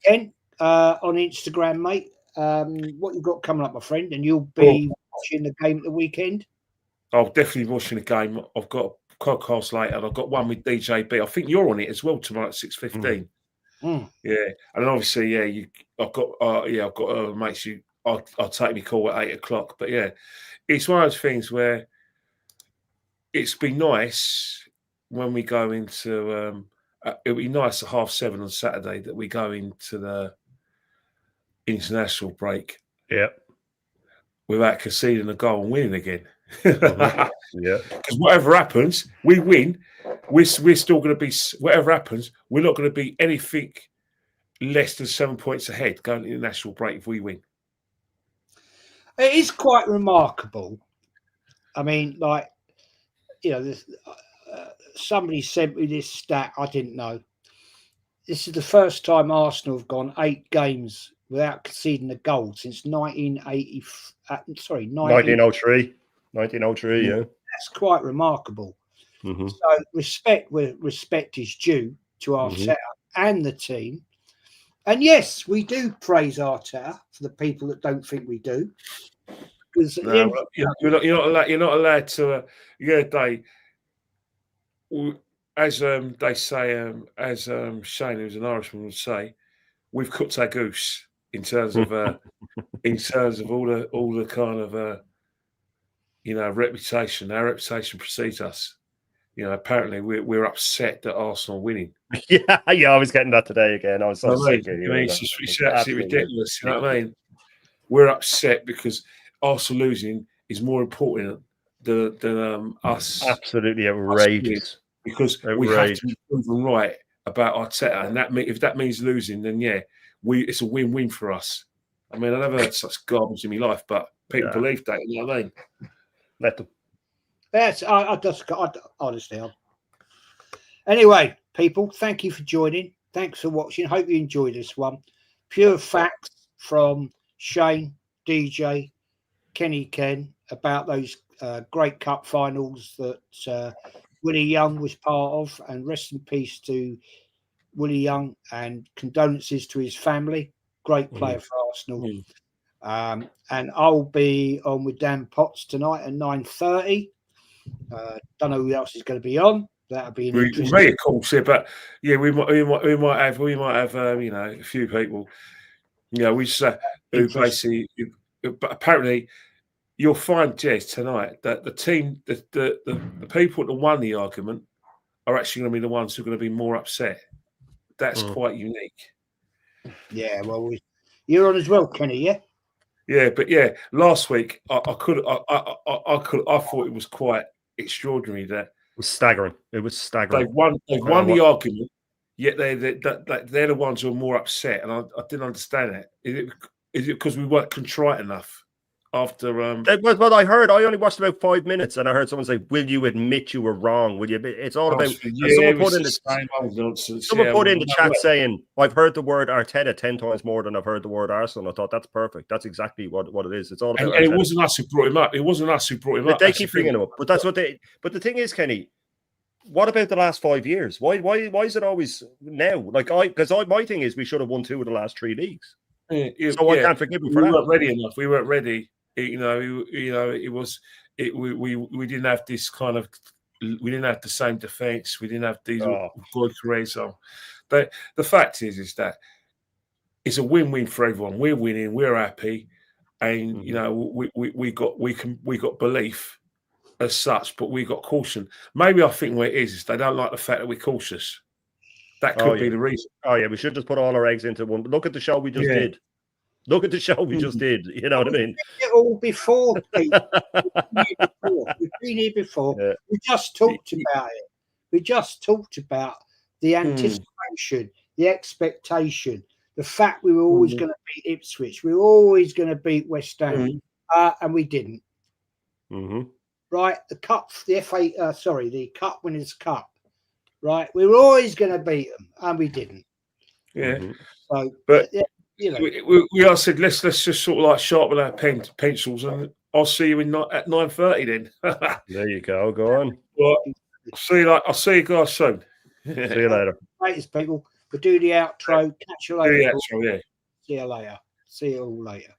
Ken, on Instagram, mate, what you got coming up, my friend? And you'll be watching the game at the weekend? I'll definitely be watching the game. I've got a podcast later, and I've got one with DJB. I think you're on it as well tomorrow at 6:15. Yeah, and obviously, I've got mates. I'll take my call at 8 o'clock. But yeah, it's one of those things where it's been nice when we go into. It'll be nice at 7:30 on Saturday that we go into the international break. Yeah. Without conceding a goal and winning again. Yeah. Because whatever happens, we win. We're still going to be, whatever happens, we're not going to be anything less than 7 points ahead going to the national break if we win. It is quite remarkable. I mean, somebody sent me this stat. I didn't know. This is the first time Arsenal have gone 8 games without conceding a goal since 1903. 1903, yeah. That's quite remarkable. So respect is due to Arteta and the team. And yes, we do praise Arteta for the people that don't think we do. Because you're not allowed to. As they say, as Shane, who's an Irishman, would say, we've cooked our goose in terms of all the kind of reputation. Our reputation precedes us. Apparently we're upset that Arsenal are winning. Yeah, I was getting that today again. I was so sick. It's absolutely ridiculous. You know what I mean? we're upset because Arsenal losing is more important than us. Absolutely outrageous. Because we have to be proven right about Arteta, and if that means losing, then it's a win-win for us. I mean, I never heard such garbage in my life, but people believe that. You know what I mean? Let them. Yes, honestly. Anyway, people, thank you for joining. Thanks for watching. Hope you enjoyed this one. Pure facts from Shane, DJ, Kenny Ken about those great cup finals that Willie Young was part of, and rest in peace to Willie Young and condolences to his family. Great player for Arsenal. And I'll be on with Dan Potts tonight at 9:30. Don't know who else is going to be on. That'll be an interesting. Of course, but we might have a few people. We just who basically, but apparently you'll find, Jez, tonight that the team, the people that won the argument are actually going to be the ones who are going to be more upset. That's quite unique. Yeah, well, you're on as well, Kenny. Yeah. Yeah, but last week I thought it was quite extraordinary that it was staggering. It was staggering. They've won the argument, yet they're the ones who are more upset, and I didn't understand that. Is it because we weren't contrite enough? After well, I only watched about 5 minutes, and I heard someone say, "Will you admit you were wrong? Will you?" It's all about. Someone put in the same old nonsense. Someone put in the chat saying, "I've heard the word Arteta 10 times more than I've heard the word Arsenal." I thought that's perfect. That's exactly what it is. It's all about. And it wasn't us who brought him up. It wasn't us who brought him up. They keep bringing him up, but that's what they. But the thing is, Kenny, what about the last 5 years? Why is it always now? Because my thing is we should have won 2 of the last 3 leagues. So I can't forgive him for that. We weren't ready enough. We weren't ready. We didn't have this kind of. We didn't have the same defense. We didn't have these good careers. So, the fact is that it's a win-win for everyone. We're winning. We're happy, and we got belief as such, but we got caution. Maybe I think what it is they don't like the fact that we're cautious. That could be the reason. Oh yeah, we should just put all our eggs into one. Look at the show we just did. Look at the show we just did. You know what I mean? It all before. We've been here before. Yeah. We just talked about it. We just talked about the anticipation, the expectation, the fact we were always going to beat Ipswich. We were always going to beat West Ham, and we didn't. Right? The cup, the the Cup Winners' Cup. Right? We were always going to beat them, and we didn't. Yeah. So, but. We all said let's just sort of like sharpen our pencils, and I'll see you at 9:30 then. There you go. Go on. Well, I'll see you guys soon. See you later. Latest people. We'll do the outro. Catch you later. See you later. See you later. See you all later.